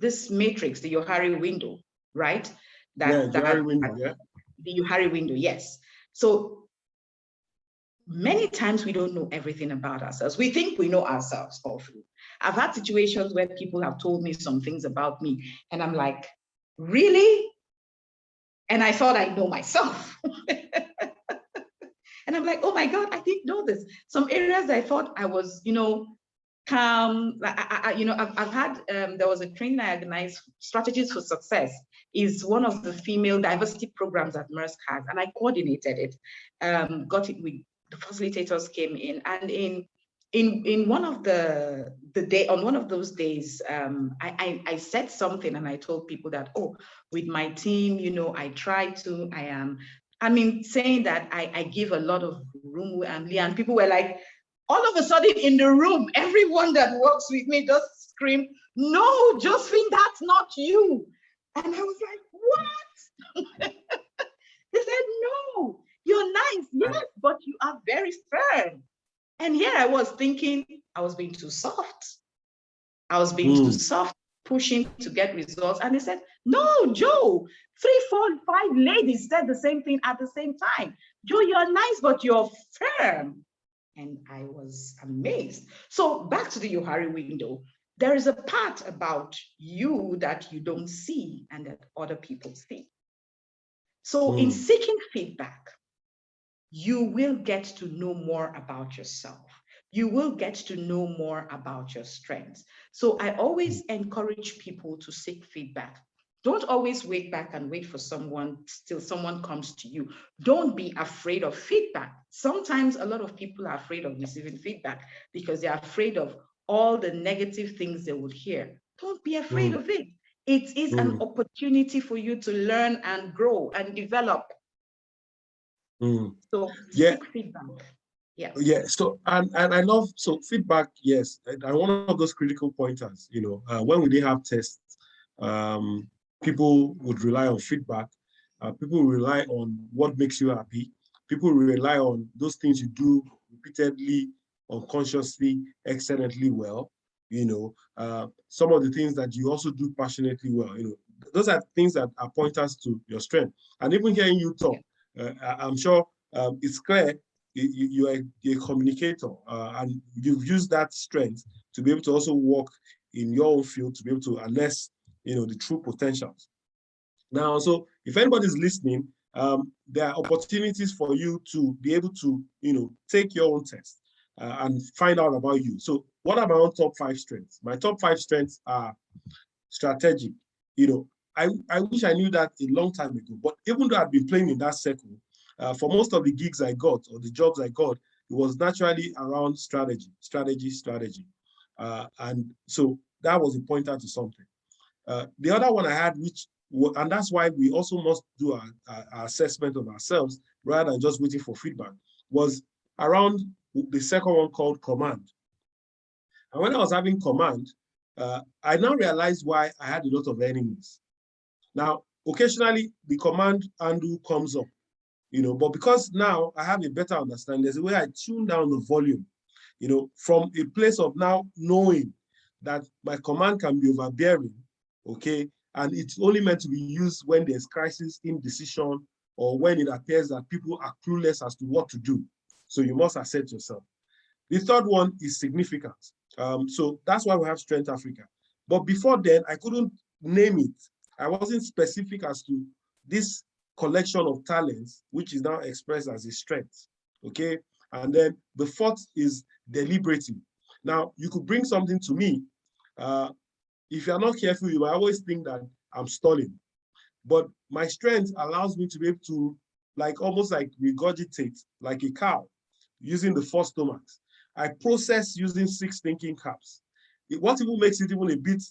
this matrix, the Johari window, right? Johari window, yeah. The Johari window, yes. So many times we don't know everything about ourselves. We think we know ourselves awfully. I've had situations where people have told me some things about me, and I'm like, really? And I thought I know myself. And I'm like, oh my God, I didn't know this. Some areas I thought I was, calm. I've had, there was a training I organized, Strategies for Success, is one of the female diversity programs that Maersk has, and I coordinated it, got it with the facilitators came in, and in one of the day, on one of those days, I said something, and I told people that, oh, with my team, saying that I give a lot of room and people were like, all of a sudden in the room, everyone that works with me just screamed, no, Josephine, that's not you. And I was like, what? They said, no, you're nice, yes, but you are very firm. And here I was thinking I was being too soft. I was being too soft, pushing to get results. And they said, no, Joe, 3, 4, 5 ladies said the same thing at the same time. Joe, you're nice, but you're firm. And I was amazed. So back to the Johari window, there is a part about you that you don't see and that other people see. So in seeking feedback, you will get to know more about yourself. You will get to know more about your strengths. So I always encourage people to seek feedback. Don't always wait back and wait for someone till someone comes to you. Don't be afraid of feedback. Sometimes a lot of people are afraid of receiving feedback because they're afraid of all the negative things they would hear. Don't be afraid of it. It is an opportunity for you to learn and grow and develop. So seek feedback. Yeah. So and I love feedback. Yes, and one of those critical pointers. When we didn't have tests, people would rely on feedback. People rely on what makes you happy. People rely on those things you do repeatedly, unconsciously, excellently well. Some of the things that you also do passionately well. Those are things that are pointers to your strength. And even hearing you talk, I'm sure it's clear you're a communicator, and you've used that strength to be able to also work in your own field to be able to harness, the true potentials. Now, so if anybody's listening, there are opportunities for you to be able to, take your own test and find out about you. So what are my own top 5 strengths? My top 5 strengths are strategic. I wish I knew that a long time ago, but even though I've been playing in that circle, for most of the gigs I got or the jobs I got, it was naturally around strategy. And so that was a pointer to something. The other one I had, and that's why we also must do our assessment of ourselves rather than just waiting for feedback, was around the second one called command. And when I was having command, I now realized why I had a lot of enemies. Now, occasionally the command handle comes up, but because now I have a better understanding, there's a way I tune down the volume, from a place of now knowing that my command can be overbearing, okay? And it's only meant to be used when there's crisis, indecision, or when it appears that people are clueless as to what to do. So you must assert yourself. The third one is significant. So that's why we have Strength Africa. But before then, I couldn't name it. I wasn't specific as to this collection of talents, which is now expressed as a strength, okay? And then the fourth is deliberating. Now, you could bring something to me. If you're not careful, you might always think that I'm stalling. But my strength allows me to be able to, almost like regurgitate, like a cow, using the 4 stomachs. I process using 6 thinking caps. What even makes it even a bit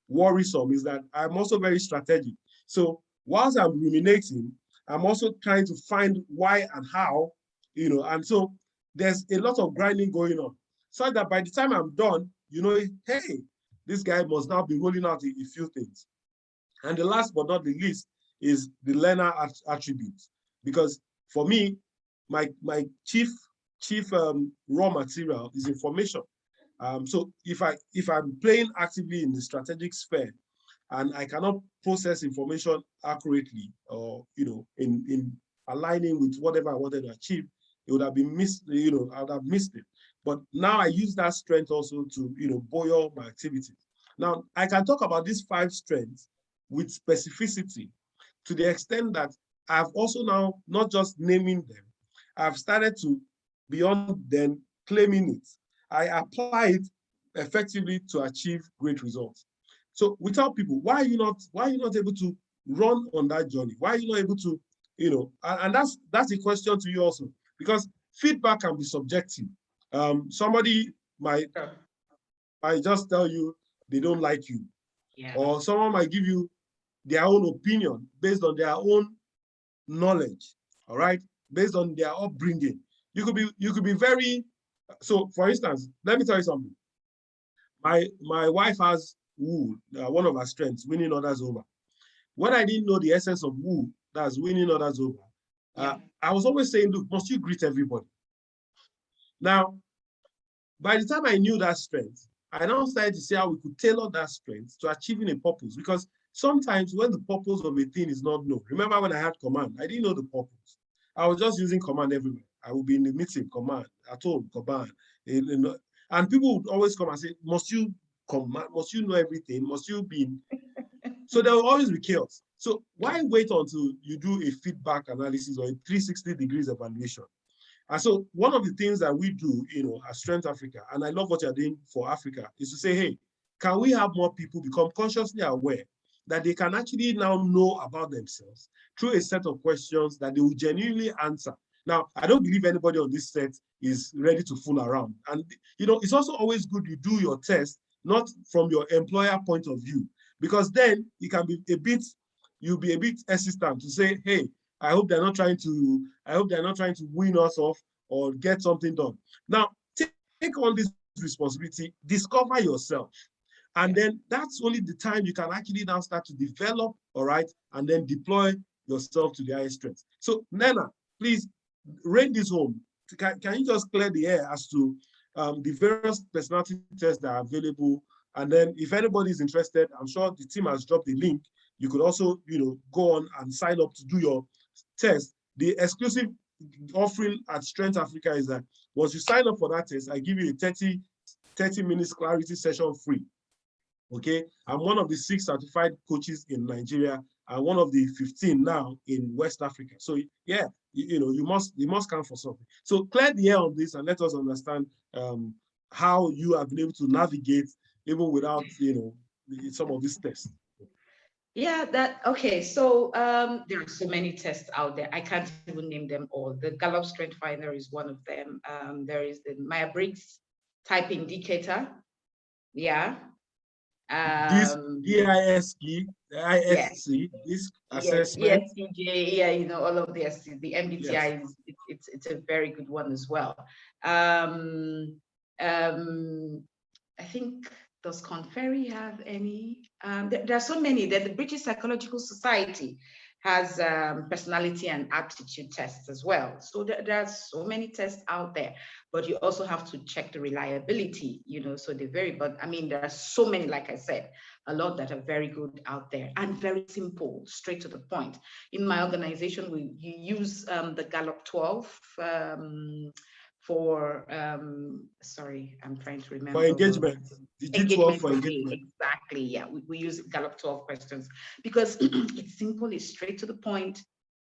worrisome is that I'm also very strategic. So whilst I'm ruminating, I'm also trying to find why and how, and so there's a lot of grinding going on. So that by the time I'm done, hey, this guy must now be rolling out a few things. And the last but not the least is the learner attributes. Because for me, my chief raw material is information. So if I'm playing actively in the strategic sphere and I cannot process information accurately, or in aligning with whatever I wanted to achieve, it would have been missed. I would have missed it. But now I use that strength also to buoy my activities. Now I can talk about these 5 strengths with specificity to the extent that I've also now not just naming them, I've started to, beyond then, claiming it. I apply it effectively to achieve great results. So we tell people, why are you not able to run on that journey? Why are you not able to, and that's a question to you also, because feedback can be subjective. Somebody might just tell you they don't like you, or someone might give you their own opinion based on their own knowledge, all right, based on their upbringing. You could be very, so for instance, let me tell you something. My wife has woo, one of her strengths, winning others over. When I didn't know the essence of woo, that's winning others over, I was always saying, look, must you greet everybody? Now, by the time I knew that strength, I now started to see how we could tailor that strength to achieving a purpose. Because sometimes when the purpose of a thing is not known, remember when I had command, I didn't know the purpose. I was just using command everywhere. I would be in the meeting, command, at home, command. And people would always come and say, must you command? Must you know everything? Must you be? So there will always be chaos. So why wait until you do a feedback analysis or a 360 degrees evaluation? And so one of the things that we do, at Strength Africa, and I love what you're doing for Africa, is to say, hey, can we have more people become consciously aware that they can actually now know about themselves through a set of questions that they will genuinely answer. Now, I don't believe anybody on this set is ready to fool around. And, it's also always good you do your test, not from your employer point of view, because then you can be you'll be a bit hesitant to say, hey, I hope they're not trying to win us off or get something done. Now, take on this responsibility, discover yourself. And then that's only the time you can actually now start to develop, all right, and then deploy yourself to the highest strength. So, Nnenna, please rate this home. Can you just clear the air as to the various personality tests that are available? And then if anybody is interested, I'm sure the team has dropped the link. You could also, go on and sign up to do your test. The exclusive offering at Strength Africa is that once you sign up for that test, I give you a 30 minutes clarity session free. Okay, I'm one of the 6 certified coaches in Nigeria and one of the 15 now in West Africa. So yeah, you must count for something. So clear the air on this and let us understand how you have been able to navigate even without some of these tests. Yeah, okay. So there are so many tests out there. I can't even name them all. The Gallup Strength Finder is one of them. There is the Myers-Briggs Type Indicator. Yeah. This DISC, this assessment. ESTJ, yeah, all of this. The MBTI it's a very good one as well. I think, does Conferry have any? There are so many. That the British Psychological Society has personality and aptitude tests as well. So there are so many tests out there, but you also have to check the reliability, so they vary. But I mean, there are so many, like I said, a lot that are very good out there and very simple, straight to the point. In my organization, you use the Gallup 12 for sorry, I'm trying to remember. For engagement. The G12 for engagement. Exactly, yeah. We use Gallup 12 questions because it's simple, it's straight to the point.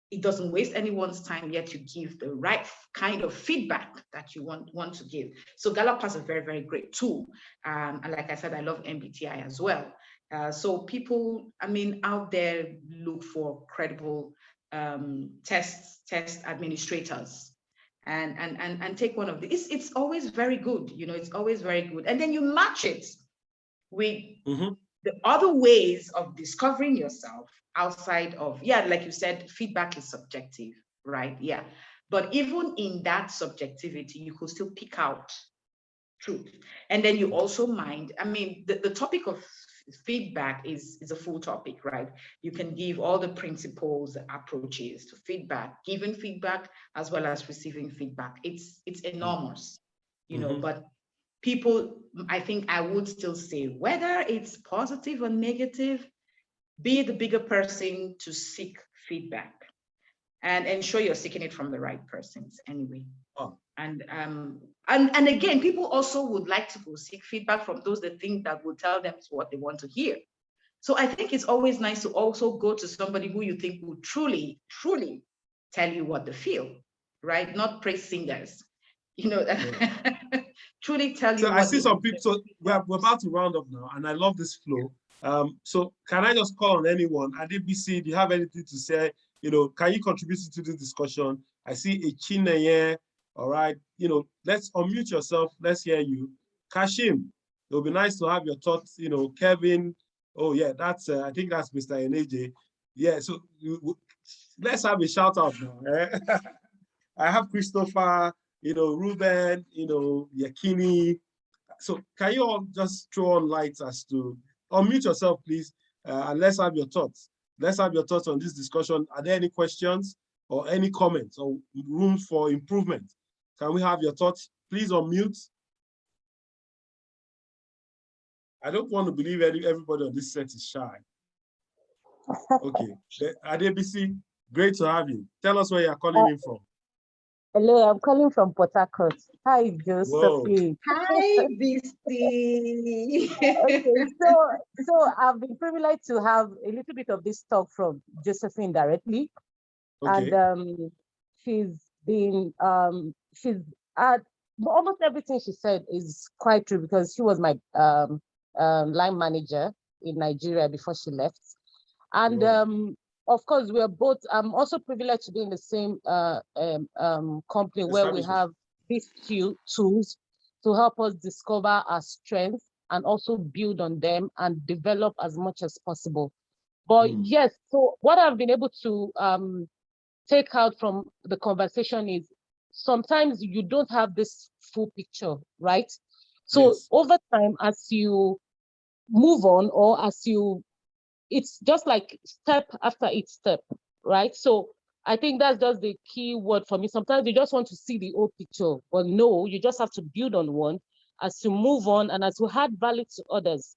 It doesn't waste anyone's time, yet you give the right kind of feedback that you want to give. So Gallup has a very, very great tool. And like I said, I love MBTI as well. So people, out there, look for credible test administrators. And take one of these. It's always very good, it's always very good. And then you match it with the other ways of discovering yourself outside of, like you said, feedback is subjective, right? Yeah. But even in that subjectivity, you could still pick out truth. And then you also the topic of feedback is a full topic, right? You can give all the principles, the approaches to feedback, giving feedback as well as receiving feedback. It's enormous, but people, I think I would still say, whether it's positive or negative, be the bigger person to seek feedback and ensure you're seeking it from the right persons anyway. Oh. And again, people also would like to go seek feedback from those that think that will tell them what they want to hear. So I think it's always nice to also go to somebody who you think will truly, truly tell you what they feel, right? Not praise singers, you know, Yeah. truly tell you. So I see some people, so we're about to round up now, and I love this flow. So can I just call on anyone? Adebisi, do you have anything to say? You know, can you contribute to the discussion? I see a Chineye, all right. You know, let's unmute yourself. Let's hear you. Kashim, it would be nice to have your thoughts. You know, Kevin. Oh yeah, that's I think that's Mr. Eneje. Yeah, so let's have a shout out now. I have Christopher, you know, Ruben, you know, Yakini. So can you all just throw on lights as to unmute yourself, please, and let's have your thoughts. Let's have your thoughts on this discussion. Are there any questions or any comments or room for improvement? Can we have your thoughts? Please unmute. I don't want to believe everybody on this set is shy. Okay, Adebisi, great to have you. Tell us where you're calling in from. Hello, I'm calling from Port Harcourt. Hi, Josephine. Hi, Beastie. Okay, so I've been privileged to have a little bit of this talk from Josephine directly. Okay. And she's had almost everything she said is quite true because she was my line manager in Nigeria before she left. And of course, we are both. I'm also privileged to be in the same company where we have these tools to help us discover our strengths and also build on them and develop as much as possible. But yes, so what I've been able to take out from the conversation is sometimes you don't have this full picture, right? So over time, as you move on or as you it's just like step after each step, right? So I think that's just the key word for me. Sometimes you just want to see the whole picture, but no, you just have to build on one. As you move on and as you add value to others,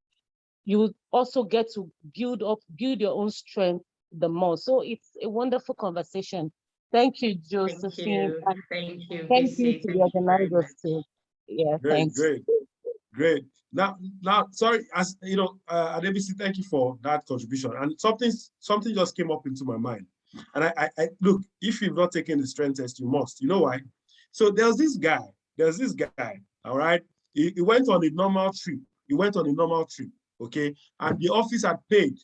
you also get to build your own strength the more. So it's a wonderful conversation. Thank you, Josephine. Thank you. Thank you to the organizers too. Yeah, great, thanks. Great. Now, sorry, as you know, Adebisi, thank you for that contribution. And something just came up into my mind. And I look, if you've not taken the strength test, you must. You know why? So there's this guy, all right? He went on a normal trip. Okay? And the office had paid.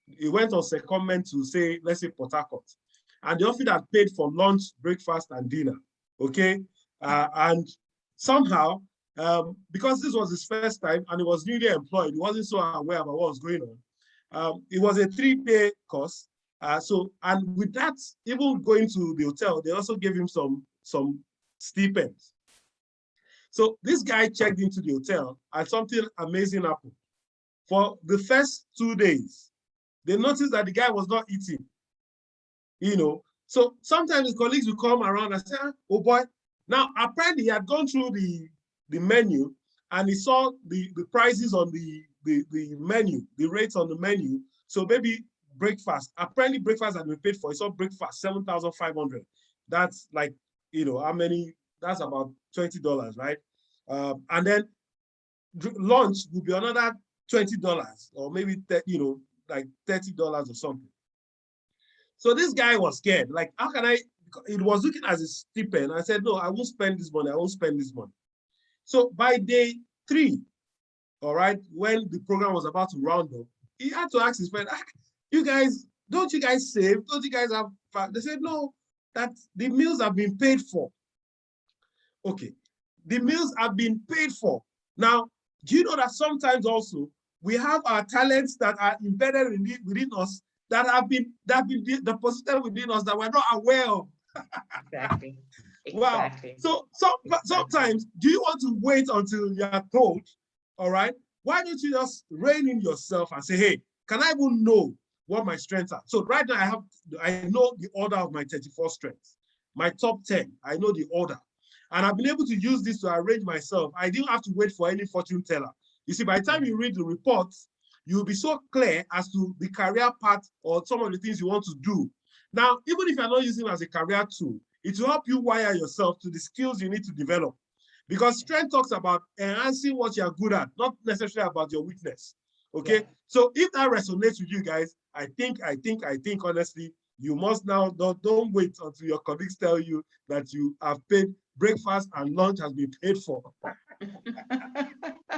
He went on secondment to say, let's say Port Harcourt. And the office had paid for lunch, breakfast, and dinner. Okay? And somehow, because this was his first time and he was newly employed, he wasn't so aware about what was going on. It was a 3-day course. And with that, even going to the hotel, they also gave him some stipends. So this guy checked into the hotel and something amazing happened. For the first 2 days, they noticed that the guy was not eating. You know, so sometimes his colleagues would come around and say, oh boy, now apparently he had gone through the menu and he saw the prices on the menu, the rates on the menu. So maybe breakfast, apparently breakfast had been paid for. He saw breakfast, 7,500. That's like, you know, how many, that's about $20, right? And then lunch would be another $20 or maybe, you know, like $30 or something. So this guy was scared. Like, how can I, it was looking as a stipend. I said, no, I won't spend this money. So by day 3, all right, when the program was about to round up, he had to ask his friend, you guys, don't you guys save? Don't you guys have, they said, no, that the meals have been paid for. Okay, the meals have been paid for. Now, do you know that sometimes also we have our talents that are embedded within us that have been deposited within us that we're not aware of? Exactly. Wow. So sometimes, do you want to wait until you are told, all right? Why don't you just rein in yourself and say, hey, can I even know what my strengths are? So right now I know the order of my 34 strengths, my top 10, I know the order. And I've been able to use this to arrange myself. I didn't have to wait for any fortune teller. You see, by the time you read the reports, you'll be so clear as to the career path or some of the things you want to do. Now, even if you're not using it as a career tool, it will help you wire yourself to the skills you need to develop. Because strength talks about enhancing what you're good at, not necessarily about your weakness. Okay. Yeah. So if that resonates with you guys, I think honestly, you must now don't wait until your colleagues tell you that you have paid breakfast and lunch has been paid for.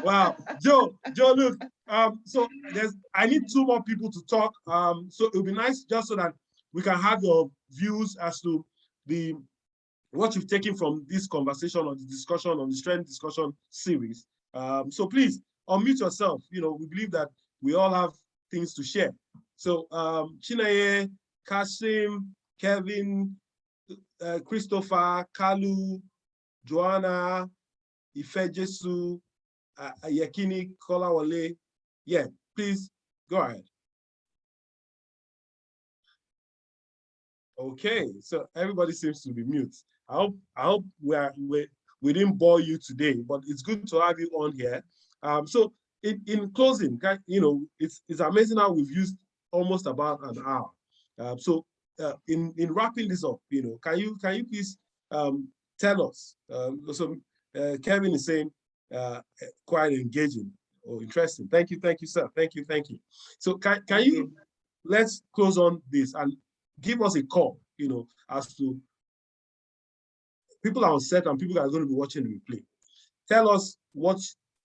Wow. Joe, look, so I need 2 more people to talk. So it would be nice just so that we can have your views as to what you've taken from this conversation or the discussion on the strength discussion series. So please unmute yourself. You know, we believe that we all have things to share. So Chineye, Kasim, Kevin, Christopher, Kalu, Joanna, Ifejesu, Yakini, Kolawole. Yeah, please go ahead. Okay, so everybody seems to be mute. I hope we didn't bore you today, but it's good to have you on here. So in closing, you know, it's amazing how we've used almost about an hour. So in wrapping this up, you know, can you please tell us? So Kevin is saying quite engaging or interesting. Thank you, sir. Thank you. So can you let's close on this and give us a call, you know, as to people are on set and people are going to be watching the replay. Tell us what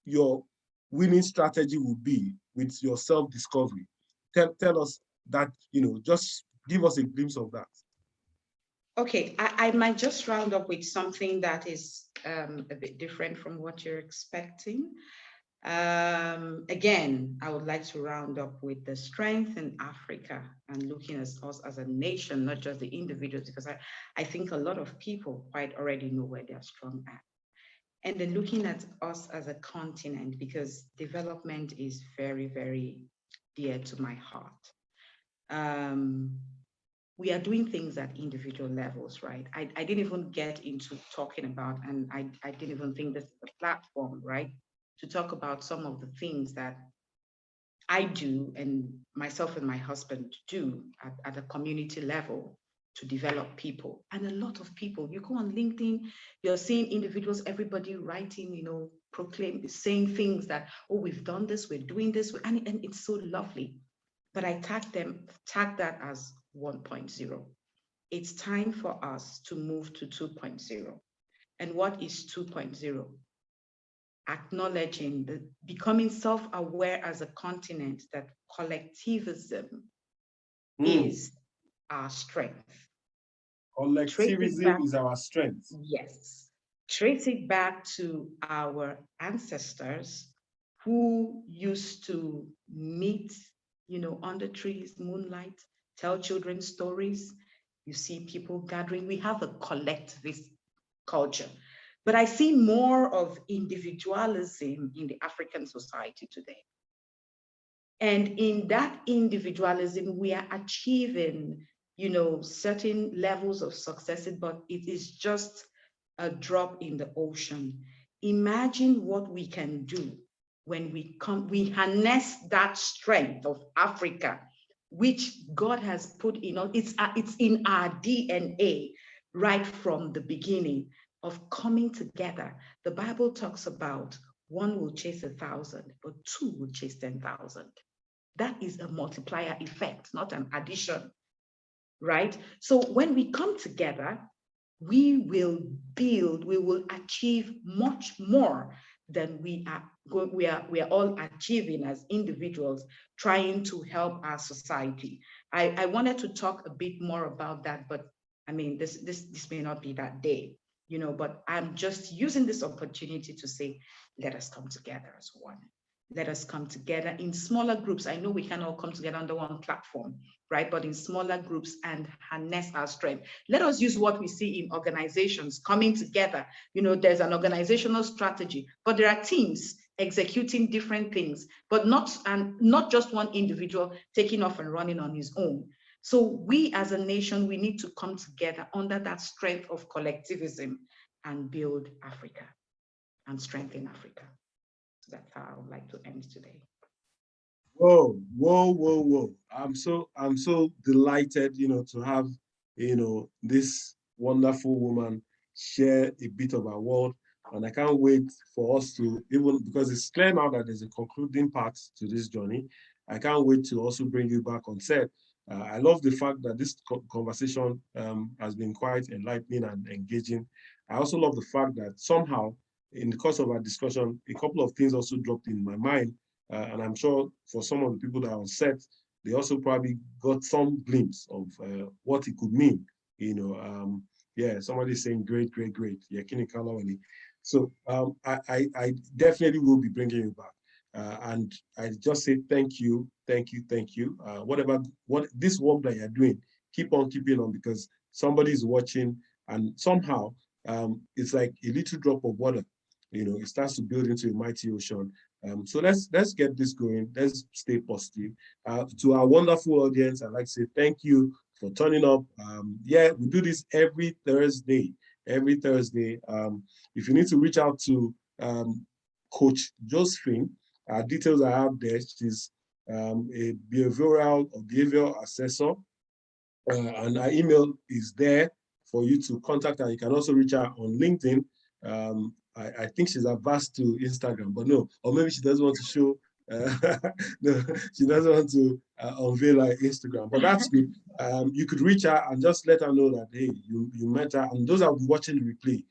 your winning strategy would be with your self-discovery. Tell us that, you know, just give us a glimpse of that. Okay, I might just round up with something that is a bit different from what you're expecting. Again, I would like to round up with the strength in Africa and looking at us as a nation, not just the individuals, because I think a lot of people quite already know where they're strong at. And then looking at us as a continent, because development is very, very dear to my heart. We are doing things at individual levels, right? I didn't even get into talking about, and I didn't even think this is a platform, right? To talk about some of the things that I do and myself and my husband do at a community level to develop people. And a lot of people, you go on LinkedIn, you're seeing individuals, everybody writing, you know, saying things that, oh, we've done this, we're doing this, and it's so lovely. But I tag that as 1.0. It's time for us to move to 2.0. And what is 2.0? Acknowledging becoming self-aware as a continent that collectivism is our strength. Collectivism is our strength. Yes. Trace it back to our ancestors who used to meet, you know, under trees, moonlight, tell children stories. You see people gathering. We have a collectivist culture. But I see more of individualism in the African society today. And in that individualism, we are achieving, you know, certain levels of success, but it is just a drop in the ocean. Imagine what we can do when we harness that strength of Africa, which God has put in us. It's in our DNA right from the beginning of coming together. The Bible talks about 1 will chase 1,000, but 2 will chase 10,000. That is a multiplier effect, not an addition, right? So when we come together, we will achieve much more than we are all achieving as individuals trying to help our society. I wanted to talk a bit more about that, but I mean, this may not be that day, you know, but I'm just using this opportunity to say, let us come together as one. Let us come together in smaller groups. I know we can all come together under one platform, right? But in smaller groups and harness our strength. Let us use what we see in organizations coming together. You know, there's an organizational strategy, but there are teams executing different things, but not just one individual taking off and running on his own. So we as a nation, we need to come together under that strength of collectivism and build Africa and strengthen Africa. So that's how I would like to end today. Whoa, whoa, whoa, whoa. I'm so delighted, to have, this wonderful woman share a bit of our world. And I can't wait for us to, even because it's clear now that there's a concluding part to this journey, I can't wait to also bring you back on set. I love the fact that this conversation has been quite enlightening and engaging. I also love the fact that somehow, in the course of our discussion, a couple of things also dropped in my mind. And I'm sure for some of the people that are on set, they also probably got some glimpse of what it could mean. Yeah, somebody's saying great, great, great. Yeah, Kini Kalawani. So I definitely will be bringing you back. And I just say thank you, thank you, thank you. What this work that you're doing, keep on keeping on, because somebody's watching, and somehow it's like a little drop of water. It starts to build into a mighty ocean. So let's get this going. Let's stay positive. To our wonderful audience, I'd like to say thank you for turning up. Yeah, we do this every Thursday. Every Thursday. If you need to reach out to Coach Josephine, details are out there. She's a behavioral assessor, and her email is there for you to contact her. You can also reach her on LinkedIn. I think she's averse to Instagram, but no, or maybe she doesn't want to show, no, she doesn't want to unveil her Instagram, but that's good. You could reach her and just let her know that, hey, you met her, and those that will be watching the replay,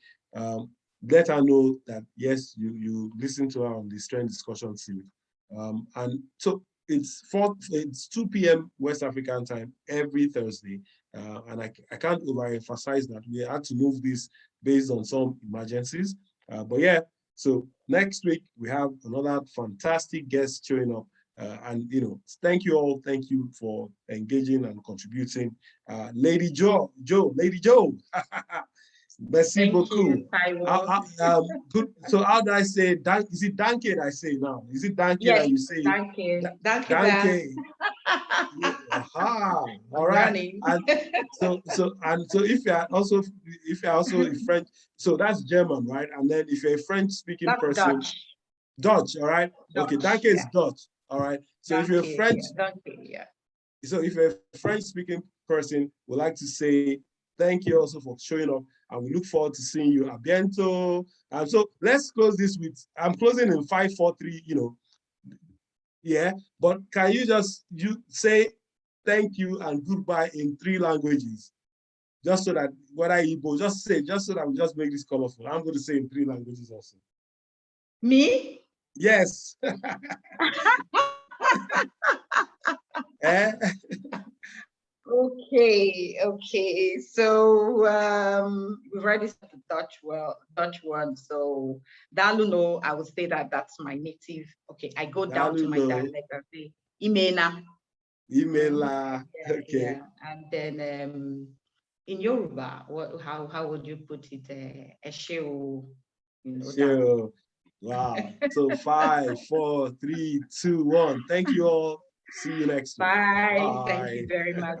let her know that, yes, you listened to her on the Strength Discussion Series. And so it's 2 p.m. West African time every Thursday. And I can't overemphasize that. We had to move this based on some emergencies. But yeah, so next week we have another fantastic guest showing up. And thank you all. Thank you for engaging and contributing. Lady Jo. Merci beaucoup. Good. So how do I say? Is it Danke I say now? Is it Danke that you say? Danke. Danke. Aha. All right. And so if you're also a French, so that's German, right? And then if you're a French speaking person, Dutch, all right? Okay, Danke is Dutch. All right. So if you're a French, so if you're a French speaking person, would like to say thank you also for showing up, and we look forward to seeing you. A bientôt. So let's close this with, I'm closing in 5, 4, 3, yeah, but can you say thank you and goodbye in 3 languages? Just so that, whether Igbo, just so that we just make this colorful. I'm going to say in 3 languages also. Me? Yes. Okay. So we've already said the Dutch one. So Daluno, I would say that's my native. Okay, I go down to my dialect and say Imena. Imela. Okay. Yeah. And then in Yoruba, how would you put it? Esheo, Sure. Wow. So 5, 4, 3, 2, 1. Thank you all. See you next week. Bye. Thank you very much.